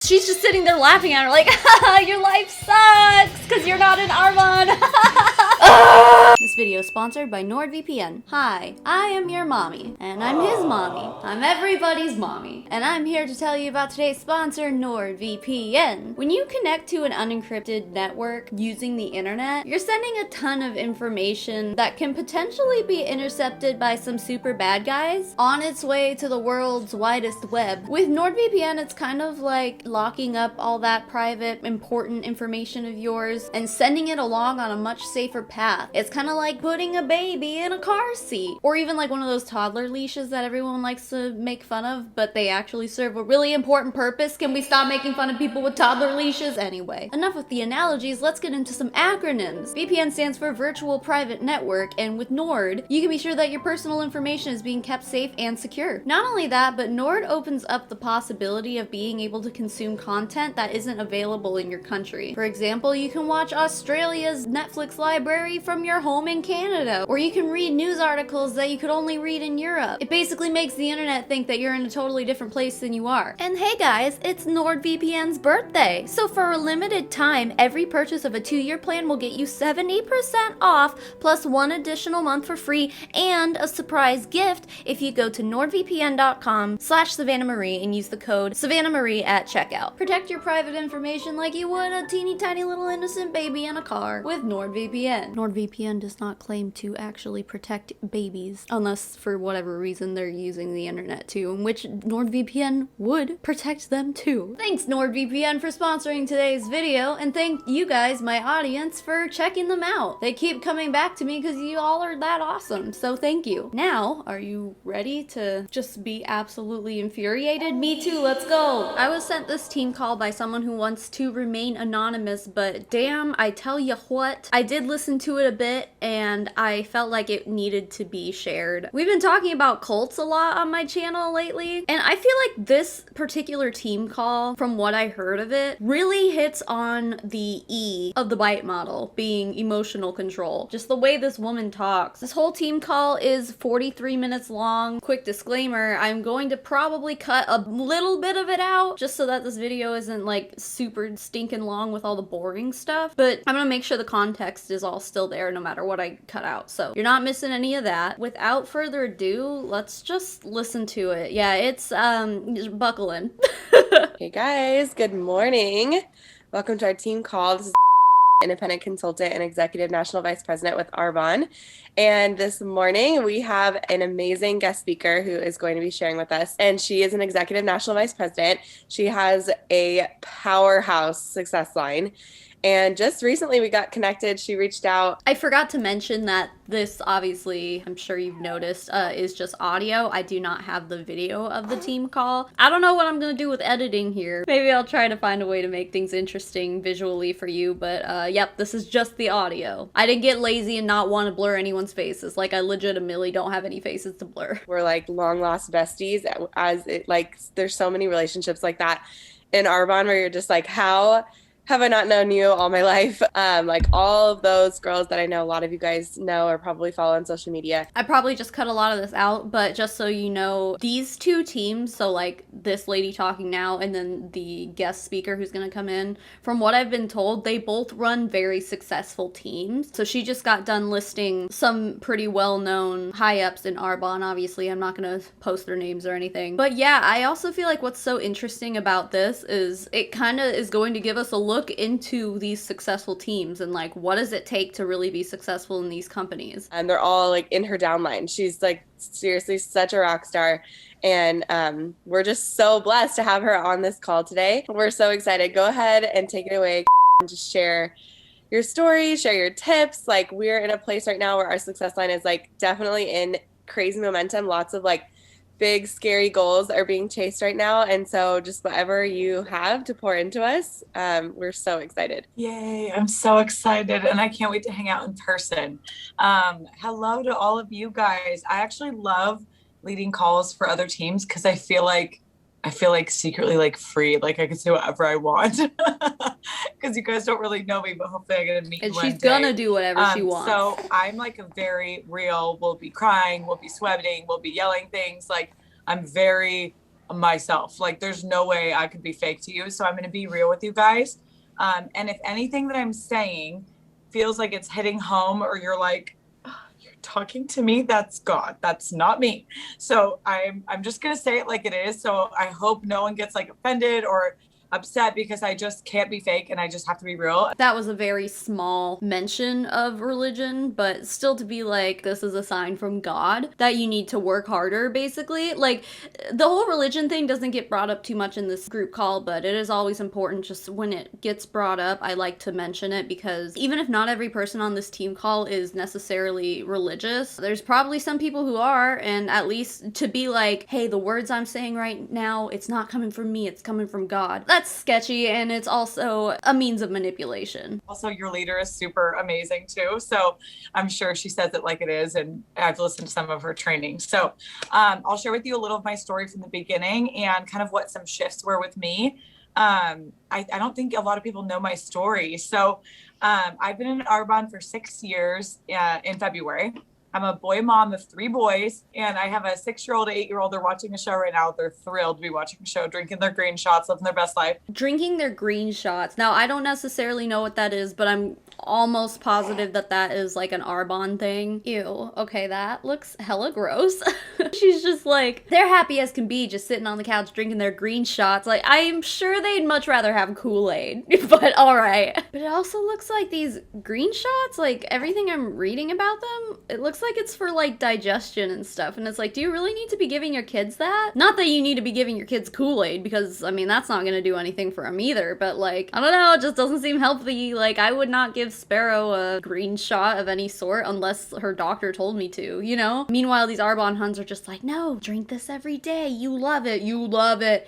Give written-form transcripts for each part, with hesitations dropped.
She's just sitting there laughing at her like, haha, your life sucks because you're not an Arbonne. This video is sponsored by NordVPN. Hi, I am your mommy, and I'm his mommy. I'm everybody's mommy, and I'm here to tell you about today's sponsor, NordVPN. When you connect to an unencrypted network using the internet, you're sending a ton of information that can potentially be intercepted by some super bad guys on its way to the world's widest web. With NordVPN, it's kind of like locking up all that private, important information of yours and sending it along on a much safer path. It's kind of like putting a baby in a car seat, or even like one of those toddler leashes that everyone likes to make fun of, but they actually serve a really important purpose. Can we stop making fun of people with toddler leashes? Anyway, enough with the analogies, let's get into some acronyms. VPN stands for Virtual Private Network, and with Nord, you can be sure that your personal information is being kept safe and secure. Not only that, but Nord opens up the possibility of being able to consume content that isn't available in your country. For example, you can watch Australia's Netflix library from your home in Canada, or you can read news articles that you could only read in Europe. It basically makes the internet think that you're in a totally different place than you are. And hey guys, it's NordVPN's birthday! So for a limited time, every purchase of a 2-year plan will get you 70% off, plus 1 additional month for free, and a surprise gift if you go to nordvpn.com/SavannahMarie and use the code SavannahMarie at checkout. Protect your private information like you would a teeny tiny little innocent baby in a car with NordVPN. NordVPN does not claim to actually protect babies, unless for whatever reason they're using the internet too, in which NordVPN would protect them too. Thanks NordVPN for sponsoring today's video, and thank you guys, my audience, for checking them out. They keep coming back to me because you all are that awesome, so thank you. Now, are you ready to just be absolutely infuriated? Me too, let's go! I was sent this team call by someone who wants to remain anonymous, but damn, I tell you what, I did listen to it a bit and I felt like it needed to be shared. We've been talking about cults a lot on my channel lately, and I feel like this particular team call, from what I heard of it, really hits on the E of the bite model, being emotional control. Just the way this woman talks. This whole team call is 43 minutes long. Quick disclaimer, I'm going to probably cut a little bit of it out just so that this video isn't like super stinking long with all the boring stuff, but I'm gonna make sure the context is all still there no matter what I cut out, so you're not missing any of that. Without further ado, let's just listen to it. Yeah, it's just buckle in. Hey guys, good morning. Welcome to our team call. This is independent consultant and executive national vice president with Arbonne. And this morning we have an amazing guest speaker who is going to be sharing with us. And she is an executive national vice president. She has a powerhouse success line. And just recently we got connected. She reached out. I forgot to mention that this, obviously, I'm sure you've noticed, is just audio. I do not have the video of the team call. I don't know what I'm gonna do with editing here. Maybe I'll try to find a way to make things interesting visually for you, but yep, this is just the audio. I didn't get lazy and not want to blur anyone's faces. Like, I legitimately don't have any faces to blur. We're like long lost besties, as it, like, there's so many relationships like that in Arbonne where you're just like, how have I not known you all my life? Like all of those girls that I know a lot of you guys know or probably follow on social media. I probably just cut a lot of this out, but just so you know, these two teams, so like this lady talking now and then the guest speaker who's gonna come in, from what I've been told, they both run very successful teams. So she just got done listing some pretty well-known high-ups in Arbonne. Obviously, I'm not gonna post their names or anything. But yeah, I also feel like what's so interesting about this is it kind of is going to give us a look into these successful teams and like what does it take to really be successful in these companies. And they're all like in her downline. She's like seriously such a rock star, and we're just so blessed to have her on this call today. We're so excited. Go ahead and take it away and just share your story, share your tips. Like, we're in a place right now where our success line is like definitely in crazy momentum. Lots of like big, scary goals are being chased right now. And so just whatever you have to pour into us, we're so excited. Yay, I'm so excited. And I can't wait to hang out in person. Hello to all of you guys. I actually love leading calls for other teams because I feel like secretly like free, like I can say whatever I want because you guys don't really know me, but hopefully I get to meet you one day. And she's gonna do whatever she wants. So I'm like a very real, we'll be crying, we'll be sweating, we'll be yelling things. Like I'm very myself. Like there's no way I could be fake to you. So I'm going to be real with you guys. And if anything that I'm saying feels like it's hitting home, or you're like, "Oh, you're talking to me, that's God, that's not me." So I'm just going to say it like it is. So I hope no one gets like offended or upset, because I just can't be fake and I just have to be real. That was a very small mention of religion, but still to be like, this is a sign from God that you need to work harder, basically. Like, the whole religion thing doesn't get brought up too much in this group call, but it is always important. Just when it gets brought up, I like to mention it, because even if not every person on this team call is necessarily religious, there's probably some people who are, and at least to be like, hey, the words I'm saying right now, it's not coming from me, it's coming from God. That's sketchy, and it's also a means of manipulation. Also, your leader is super amazing too. So I'm sure she says it like it is, and I've listened to some of her training. So I'll share with you a little of my story from the beginning and kind of what some shifts were with me. I don't think a lot of people know my story. So I've been in Arbonne for 6 years in February. I'm a boy mom of 3 boys, and I have a 6-year-old, 8-year-old. They're watching a show right now. They're thrilled to be watching a show, drinking their green shots, living their best life. Drinking their green shots. Now, I don't necessarily know what that is, but I'm almost positive that that is like an Arbonne thing. Ew. Okay, that looks hella gross. She's just like, they're happy as can be, just sitting on the couch drinking their green shots. Like, I'm sure they'd much rather have Kool-Aid, but alright. But it also looks like these green shots, like everything I'm reading about them, it looks like it's for like digestion and stuff. And it's like, do you really need to be giving your kids that? Not that you need to be giving your kids Kool-Aid, because I mean, that's not gonna do anything for them either, but like, I don't know, it just doesn't seem healthy. Like, I would not give Sparrow a green shot of any sort unless her doctor told me to, you know? Meanwhile, these Arbonne Huns are just like, no, drink this every day. You love it. You love it.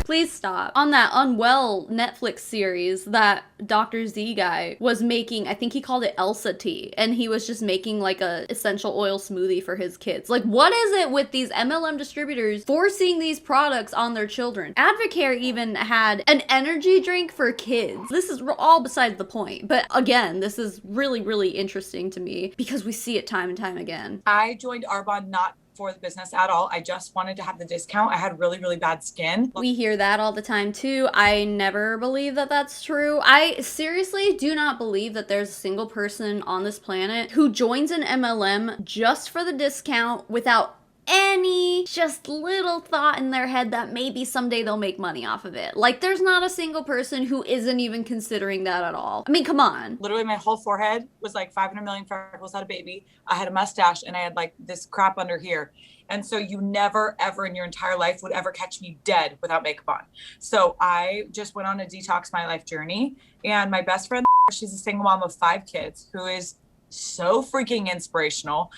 Please stop. On that Unwell Netflix series, that Dr. Z guy was making, I think he called it Elsa tea, and he was just making like a essential oil smoothie for his kids. Like, what is it with these MLM distributors forcing these products on their children? Advocare even had an energy drink for kids. This is all besides the point. But again, this is really, really interesting to me because we see it time and time again. I joined Arbonne not for the business at all. I just wanted to have the discount. I had really, really bad skin. We hear that all the time too. I never believe that that's true. I seriously do not believe that there's a single person on this planet who joins an MLM just for the discount without any just little thought in their head that maybe someday they'll make money off of it. Like, there's not a single person who isn't even considering that at all. I mean, come on. Literally, my whole forehead was like 500 million freckles, had a baby. I had a mustache, and I had like this crap under here. And so you never, ever in your entire life would ever catch me dead without makeup on. So I just went on a detox my life journey. And my best friend, she's a single mom of 5 kids who is so freaking inspirational.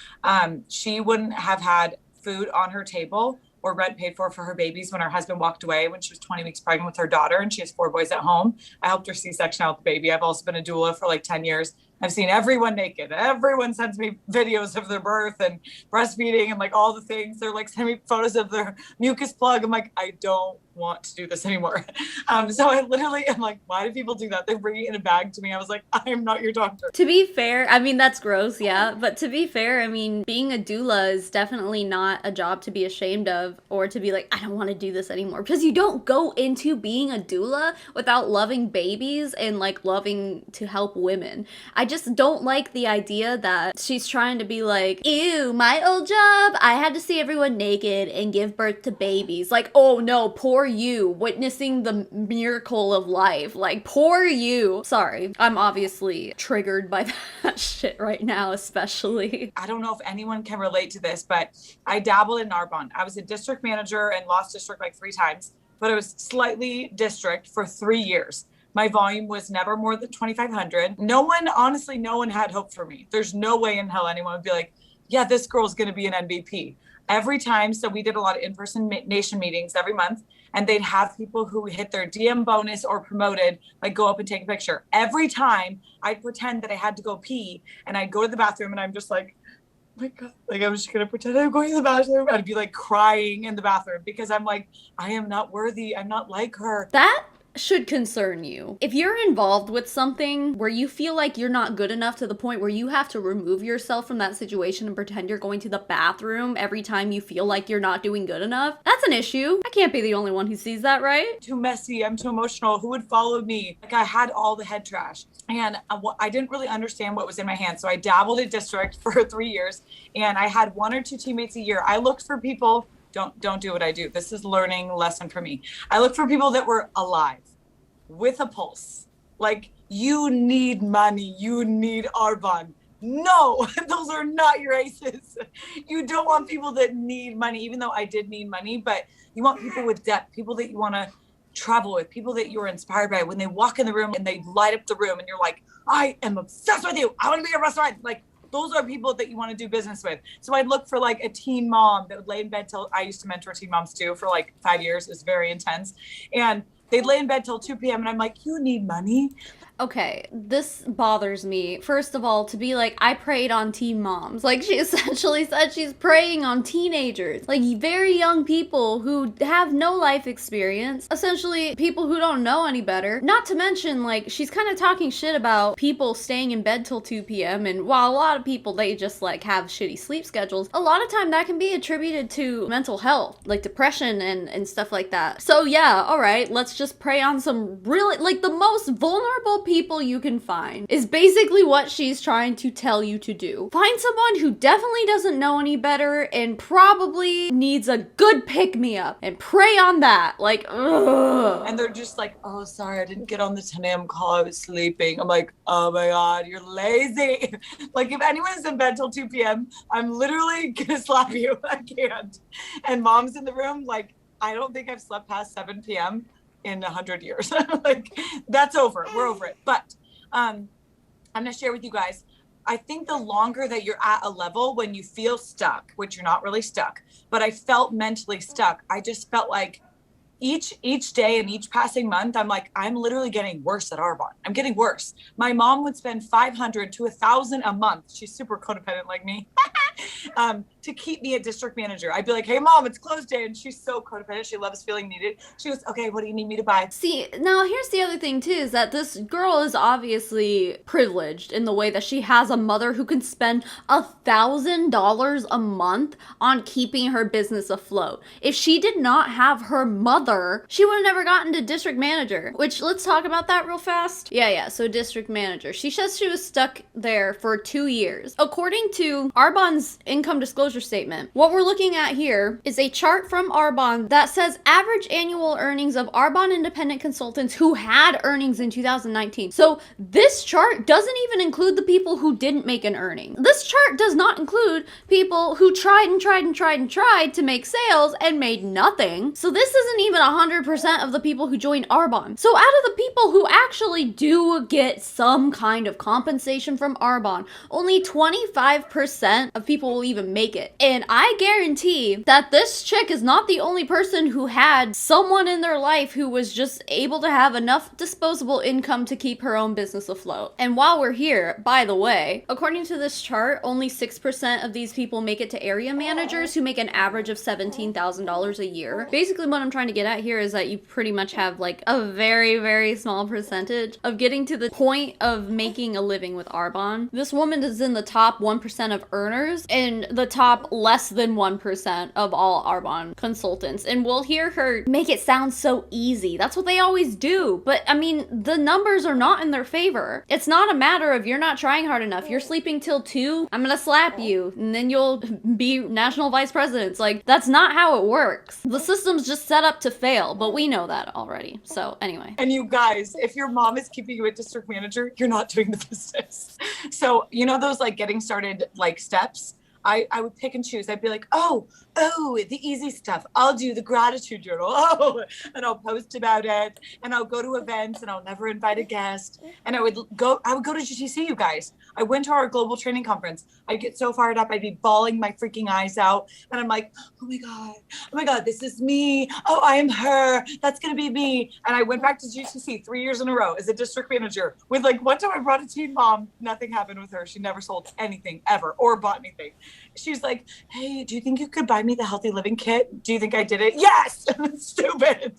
She wouldn't have had food on her table or rent paid for her babies when her husband walked away when she was 20 weeks pregnant with her daughter, and she has 4 boys at home. I helped her C-section out the baby. I've also been a doula for like 10 years. I've seen everyone naked. Everyone sends me videos of their birth and breastfeeding and like all the things. They're like sending me photos of their mucus plug. I'm like, I don't want to do this anymore. So I literally am like, why do people do that? They bring it in a bag to me. I was like, I am not your doctor. To be fair, I mean, that's gross, yeah. But to be fair, I mean, being a doula is definitely not a job to be ashamed of or to be like, I don't want to do this anymore. Because you don't go into being a doula without loving babies and like loving to help women. I just don't like the idea that she's trying to be like, ew, my old job, I had to see everyone naked and give birth to babies. Like, oh no, poor you, witnessing the miracle of life. Like, poor you. Sorry, I'm obviously triggered by that shit right now, especially. I don't know if anyone can relate to this, but I dabbled in Arbonne. I was a district manager and lost district like 3 times, but I was slightly district for 3 years. My volume was never more than 2,500. Honestly, no one had hope for me. There's no way in hell anyone would be like, yeah, this girl's going to be an MVP. Every time, so we did a lot of in-person nation meetings every month, and they'd have people who hit their DM bonus or promoted, like go up and take a picture. Every time I'd pretend that I had to go pee, and I'd go to the bathroom, and I'm just like, oh my God, like I'm just going to pretend I'm going to the bathroom. I'd be like crying in the bathroom because I'm like, I am not worthy. I'm not like her. That should concern you. If you're involved with something where you feel like you're not good enough to the point where you have to remove yourself from that situation and pretend you're going to the bathroom every time you feel like you're not doing good enough, that's an issue. I can't be the only one who sees that, right? Too messy, I'm too emotional, who would follow me? Like, I had all the head trash, and I didn't really understand what was in my hands. So I dabbled in district for 3 years, and I had 1 or 2 teammates a year. I looked for people, don't do what I do. This is learning lesson for me. I looked for people that were alive, with a pulse. Like, you need money, you need Arbonne. No, those are not your aces. You don't want people that need money, even though I did need money, but you want people with depth, people that you want to travel with, people that you're inspired by. When they walk in the room and they light up the room and you're like, I am obsessed with you. I want to be at a restaurant. Like, those are people that you want to do business with. So I'd look for like a teen mom that would lay in bed till, I used to mentor teen moms too for like 5 years. It was very intense. And they'd lay in bed till 2 p.m. and I'm like, you need money? Okay, this bothers me. First of all, to be like, I preyed on teen moms. Like, she essentially said she's preying on teenagers. Like, very young people who have no life experience. Essentially, people who don't know any better. Not to mention, like, she's kind of talking shit about people staying in bed till 2 p.m. And while a lot of people, they just, like, have shitty sleep schedules, a lot of time that can be attributed to mental health, like depression and stuff like that. So, yeah, alright, let's just prey on some really, like, the most vulnerable people you can find is basically what she's trying to tell you to do. Find someone who definitely doesn't know any better and probably needs a good pick-me-up and prey on that. Like, ugh. And they're just like, oh, sorry, I didn't get on the 10 a.m. call. I was sleeping. I'm like, oh my God, you're lazy. Like, if anyone's in bed till 2 p.m., I'm literally gonna slap you. I can't. And mom's in the room, like, I don't think I've slept past 7 p.m. in 100 years. Like, that's over. We're over it. But I'm going to share with you guys, I think the longer that you're at a level when you feel stuck, which you're not really stuck, but I felt mentally stuck. I just felt like each day and each passing month, I'm like, I'm literally getting worse at Arbonne. I'm getting worse. My mom would spend $500 to $1,000 a month. She's super codependent like me. To keep me a district manager. I'd be like, hey mom, it's close day. And she's so codependent. She loves feeling needed. She goes, okay, what do you need me to buy? See, now here's the other thing too, is that this girl is obviously privileged in the way that she has a mother who can spend $1,000 a month on keeping her business afloat. If she did not have her mother, she would have never gotten to district manager, which, let's talk about that real fast. Yeah, so district manager. She says she was stuck there for 2 years. According to Arbonne's income disclosure statement, what we're looking at here is a chart from Arbonne that says average annual earnings of Arbonne independent consultants who had earnings in 2019. So this chart doesn't even include the people who didn't make an earning. This chart does not include people who tried to make sales and made nothing. So this isn't even 100% of the people who joined Arbonne. So out of the people who actually do get some kind of compensation from Arbonne, only 25% of people will even make it. And I guarantee that this chick is not the only person who had someone in their life who was just able to have enough disposable income to keep her own business afloat. And while we're here, by the way, according to this chart, only 6% of these people make it to area managers who make an average of $17,000 a year. Basically, what I'm trying to get at here is that you pretty much have like a very, very small percentage of getting to the point of making a living with Arbonne. This woman is in the top 1% of earners and the top less than 1% of all Arbonne consultants. And we'll hear her make it sound so easy. That's what they always do. But I mean, the numbers are not in their favor. It's not a matter of you're not trying hard enough. You're sleeping till 2, I'm gonna slap you, and then you'll be national vice presidents. Like, that's not how it works. The system's just set up to fail, but we know that already. So anyway. And you guys, if your mom is keeping you a district manager, you're not doing the business. So, you know those like getting started like steps? I would pick and choose. I'd be like, oh, the easy stuff. I'll do the gratitude journal. Oh, and I'll post about it. And I'll go to events and I'll never invite a guest. And I would go to GTC, you guys. I went to our global training conference. I'd get so fired up. I'd be bawling my freaking eyes out. And I'm like, oh my God, this is me. Oh, I am her. That's going to be me. And I went back to GTC 3 years in a row as a district manager with like, one time I brought a teen mom. Nothing happened with her. She never sold anything ever or bought anything. She's like, hey, do you think you could buy me the healthy living kit? Do you think I did it? Yes. Stupid.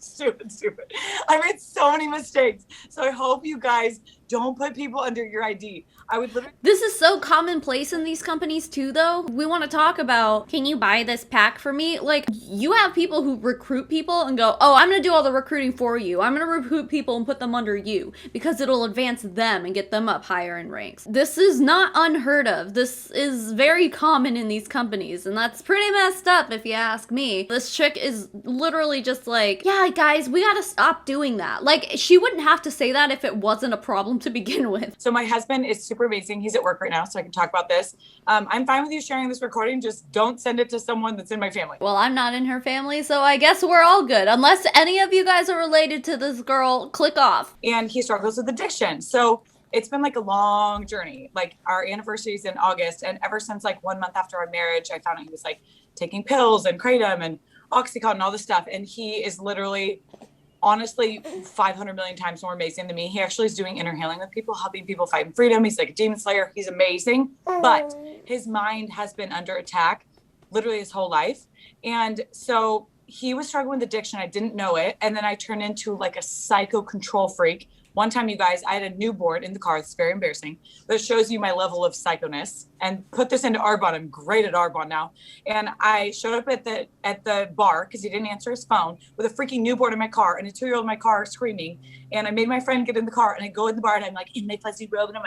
I made so many mistakes. So I hope you guys don't put people under your ID. I would literally. This is so commonplace in these companies too, though. We want to talk about, can you buy this pack for me? Like, you have people who recruit people and go, oh, I'm going to do all the recruiting for you. I'm going to recruit people and put them under you because it'll advance them and get them up higher in ranks. This is not unheard of. This is very common in these companies, and that's pretty messed up if you ask me. This chick is literally just like, yeah, guys, we got to stop doing that. Like, she wouldn't have to say that if it wasn't a problem to begin with. So my husband is super amazing. He's at work right now, so I can talk about this. I'm fine with you sharing this recording. Just don't send it to someone that's in my family. Well, I'm not in her family, so I guess we're all good. Unless any of you guys are related to this girl, click off. And he struggles with addiction. So it's been like a long journey. Like our anniversary is in August. And ever since like 1 month after our marriage, I found out he was like taking pills and kratom and Oxycontin and all this stuff. And he is literally, honestly, 500 million times more amazing than me. He actually is doing inner healing with people, helping people fight in freedom. He's like a demon slayer. He's amazing. But his mind has been under attack literally his whole life. And so he was struggling with addiction. I didn't know it. And then I turned into like a psycho control freak. One time, you guys, I had a new board in the car. It's very embarrassing. But it shows you my level of psychoness. And put this into Arbonne. I'm great at Arbonne now. And I showed up at the bar because he didn't answer his phone with a freaking new board in my car and a 2-year-old in my car screaming. And I made my friend get in the car and I go in the bar and I'm like in my fuzzy robe and I'm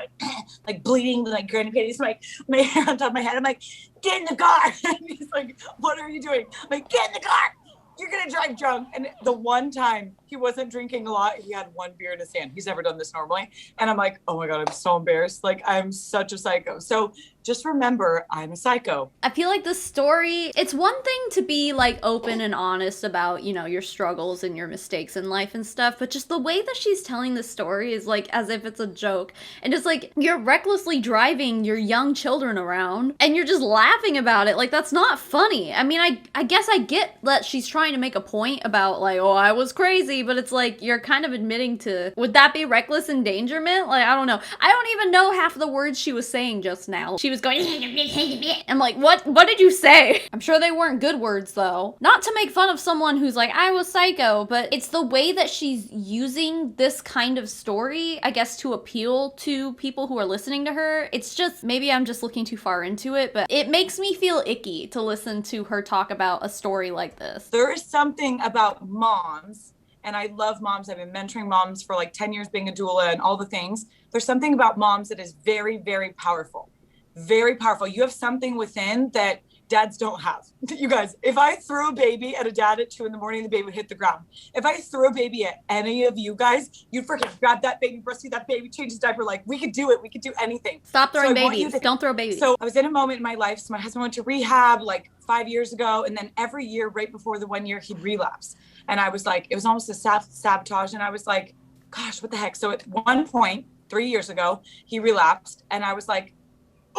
like bleeding with like granny panties, my hair on top of my head. I'm like, get in the car. And he's like, what are you doing? I'm like, get in the car. You're going to drive drunk. And the one time he wasn't drinking a lot, he had 1 beer in his hand. He's never done this normally. And I'm like, oh my God, I'm so embarrassed. Like, I'm such a psycho. So just remember, I'm a psycho. I feel like the story, it's one thing to be like open and honest about, you know, your struggles and your mistakes in life and stuff, but just the way that she's telling the story is like as if it's a joke. And it's like you're recklessly driving your young children around and you're just laughing about it. Like, that's not funny. I mean, I guess I get that she's trying to make a point about like, oh, I was crazy, but it's like you're kind of admitting to, would that be reckless endangerment? Like, I don't know. I don't even know half the words she was saying just now. She was going, I'm like, what did you say? I'm sure they weren't good words though. Not to make fun of someone who's like, I was psycho, but it's the way that she's using this kind of story, I guess, to appeal to people who are listening to her. It's just, maybe I'm just looking too far into it, but it makes me feel icky to listen to her talk about a story like this. There is something about moms, and I love moms. I've been mentoring moms for like 10 years, being a doula and all the things. There's something about moms that is very, very powerful. Very powerful. You have something within that dads don't have. You guys, if I threw a baby at a dad at 2 a.m, the baby would hit the ground. If I threw a baby at any of you guys, you'd freaking grab that baby, breastfeed that baby, change his diaper. Like, we could do it. We could do anything. Stop throwing babies. Don't throw babies. So I was in a moment in my life. So my husband went to rehab like 5 years ago. And then every year, right before the 1 year, he'd relapse. And I was like, it was almost a sabotage. And I was like, gosh, what the heck? So at one point, 3 years ago, he relapsed. And I was like,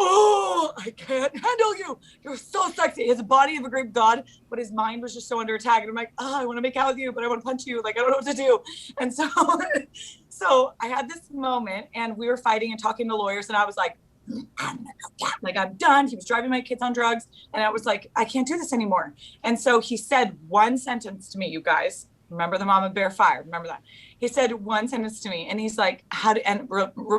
oh, I can't handle you. You're so sexy. He has a body of a Greek god, but his mind was just so under attack. And I'm like, oh, I want to make out with you, but I want to punch you. Like, I don't know what to do. And so, so I had this moment and we were fighting and talking to lawyers. And I was like, I'm done. He was driving my kids on drugs. And I was like, I can't do this anymore. And so he said one sentence to me, you guys. Remember the mama bear fire. Remember that. He said one sentence to me and he's like,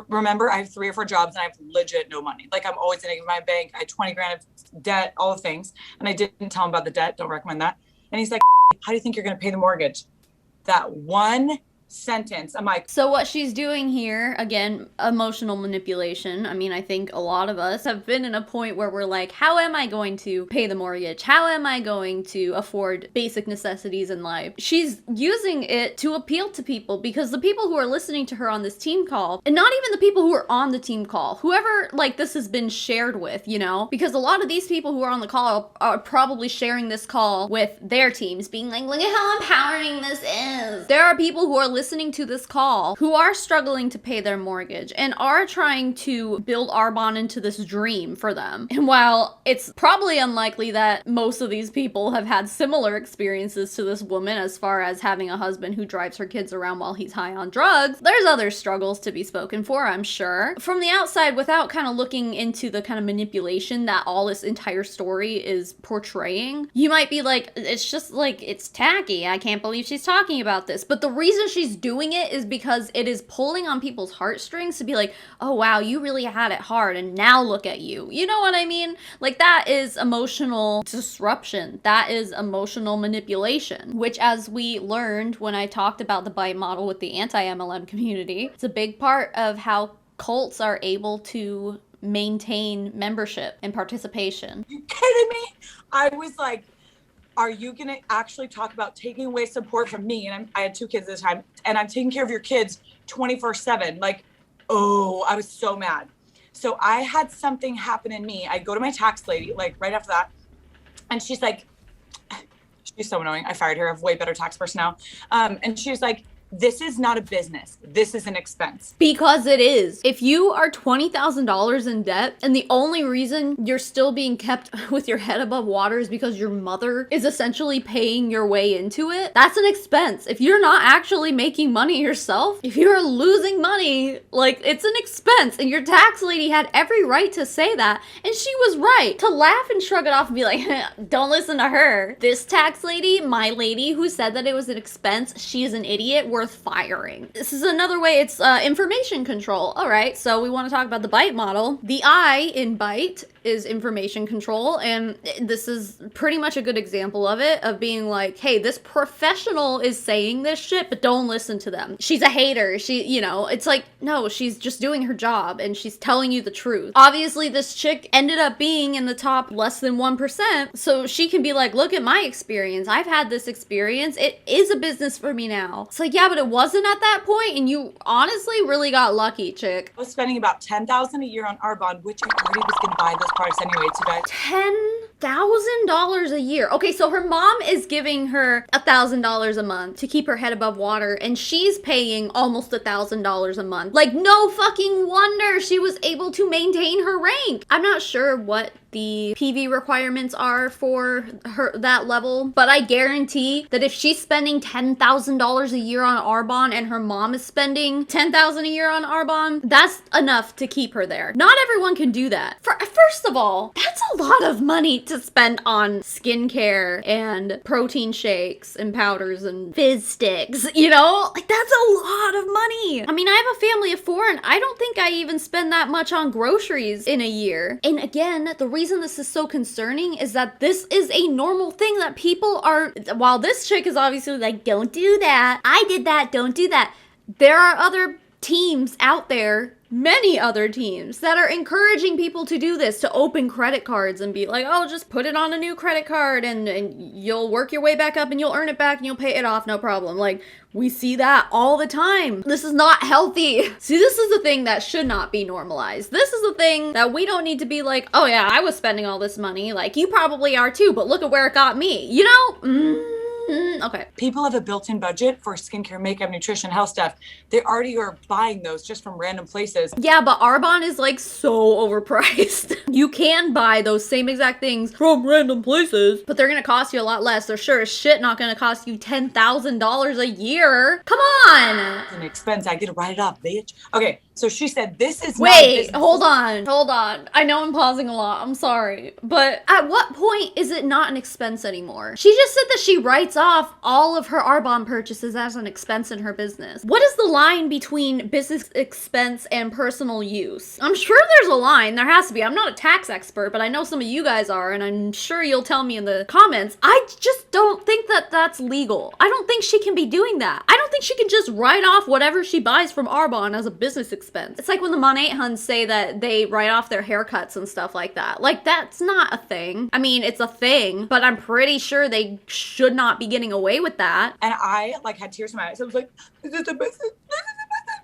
remember, I have 3 or 4 jobs and I have legit no money. Like, I'm always in my bank. I had 20 grand of debt, all the things. And I didn't tell him about the debt. Don't recommend that. And he's like, how do you think you're going to pay the mortgage? That one sentence. I'm like, so what she's doing here, again, emotional manipulation. I mean, I think a lot of us have been in a point where we're like, how am I going to pay the mortgage? How am I going to afford basic necessities in life? She's using it to appeal to people because the people who are listening to her on this team call, and not even the people who are on the team call, whoever like this has been shared with, you know, because a lot of these people who are on the call are probably sharing this call with their teams being like, look at how empowering this is. There are people who are listening to this call who are struggling to pay their mortgage and are trying to build Arbonne into this dream for them. And while it's probably unlikely that most of these people have had similar experiences to this woman as far as having a husband who drives her kids around while he's high on drugs, there's other struggles to be spoken for, I'm sure. From the outside, without kind of looking into the kind of manipulation that all this entire story is portraying, you might be like, it's just like, it's tacky. I can't believe she's talking about this. But the reason she's doing it is because it is pulling on people's heartstrings to be like, oh wow, you really had it hard and now look at you. You know what I mean? Like, that is emotional disruption. That is emotional manipulation, which, as we learned when I talked about the bite model with the anti-MLM community, it's a big part of how cults are able to maintain membership and participation. You kidding me? I was like, are you gonna actually talk about taking away support from me? And I had 2 kids at the time, and I'm taking care of your kids 24/7. Like, oh, I was so mad. So I had something happen in me. I go to my tax lady, like right after that, and she's like, she's so annoying. I fired her. I have way better tax person now. And she's like, this is not a business. This is an expense. Because it is. If you are $20,000 in debt and the only reason you're still being kept with your head above water is because your mother is essentially paying your way into it, that's an expense. If you're not actually making money yourself, if you're losing money, like, it's an expense. And your tax lady had every right to say that. And she was right. To laugh and shrug it off and be like, don't listen to her. This tax lady, my lady who said that it was an expense, she is an idiot worth firing. This is another way. It's information control. All right, so we want to talk about the bite model. The I in bite is information control, and this is pretty much a good example of it, of being like, hey, this professional is saying this shit, but don't listen to them. She's a hater. She, you know, it's like, no, she's just doing her job and she's telling you the truth. Obviously, this chick ended up being in the top less than 1%, so she can be like, look at my experience. I've had this experience. It is a business for me now. It's like, yeah, but it wasn't at that point, and you honestly really got lucky, chick. I was spending about $10,000 a year on Arbonne, which I already was gonna buy those products anyway, so guys. $10,000 a year. Okay, so her mom is giving her $1,000 a month to keep her head above water, and she's paying almost $1,000 a month. Like, no fucking wonder she was able to maintain her rank. I'm not sure what the PV requirements are for her that level, but I guarantee that if she's spending $10,000 a year on Arbonne and her mom is spending $10,000 a year on Arbonne, that's enough to keep her there. Not everyone can do that. First of all, that's a lot of money to spend on skincare and protein shakes and powders and fizz sticks, you know? Like, that's a lot of money. I mean, I have a family of 4 and I don't think I even spend that much on groceries in a year. And again, the reason this is so concerning is that this is a normal thing that people are, while this chick is obviously like, don't do that, I did that, don't do that, there are other teams out there, many other teams, that are encouraging people to do this, to open credit cards and be like, oh, just put it on a new credit card and you'll work your way back up and you'll earn it back and you'll pay it off, no problem. Like, we see that all the time. This is not healthy. See, this is the thing that should not be normalized. This is the thing that we don't need to be like, oh yeah, I was spending all this money. Like, you probably are too, but look at where it got me. You know? Okay. People have a built-in budget for skincare, makeup, nutrition, health stuff. They already are buying those just from random places. Yeah, but Arbonne is like so overpriced. You can buy those same exact things from random places, but they're gonna cost you a lot less. They're sure as shit not gonna cost you $10,000 a year. Come on. It's an expense. I get to write it off, bitch. Okay, so she said this is Wait, hold on. I know I'm pausing a lot. I'm sorry. But at what point is it not an expense anymore? She just said that she writes off all of her Arbonne purchases as an expense in her business. What is the line between business expense and personal use? I'm sure there's a line. There has to be. I'm not a tax expert, but I know some of you guys are, and I'm sure you'll tell me in the comments. I just don't think that that's legal. I don't think she can be doing that. I don't think she can just write off whatever she buys from Arbonne as a business expense. It's like when the Monet Huns say that they write off their haircuts and stuff like that. Like, that's not a thing. I mean, it's a thing, but I'm pretty sure they should not be getting away with that. And I like had tears in my eyes. I was like, is this a business?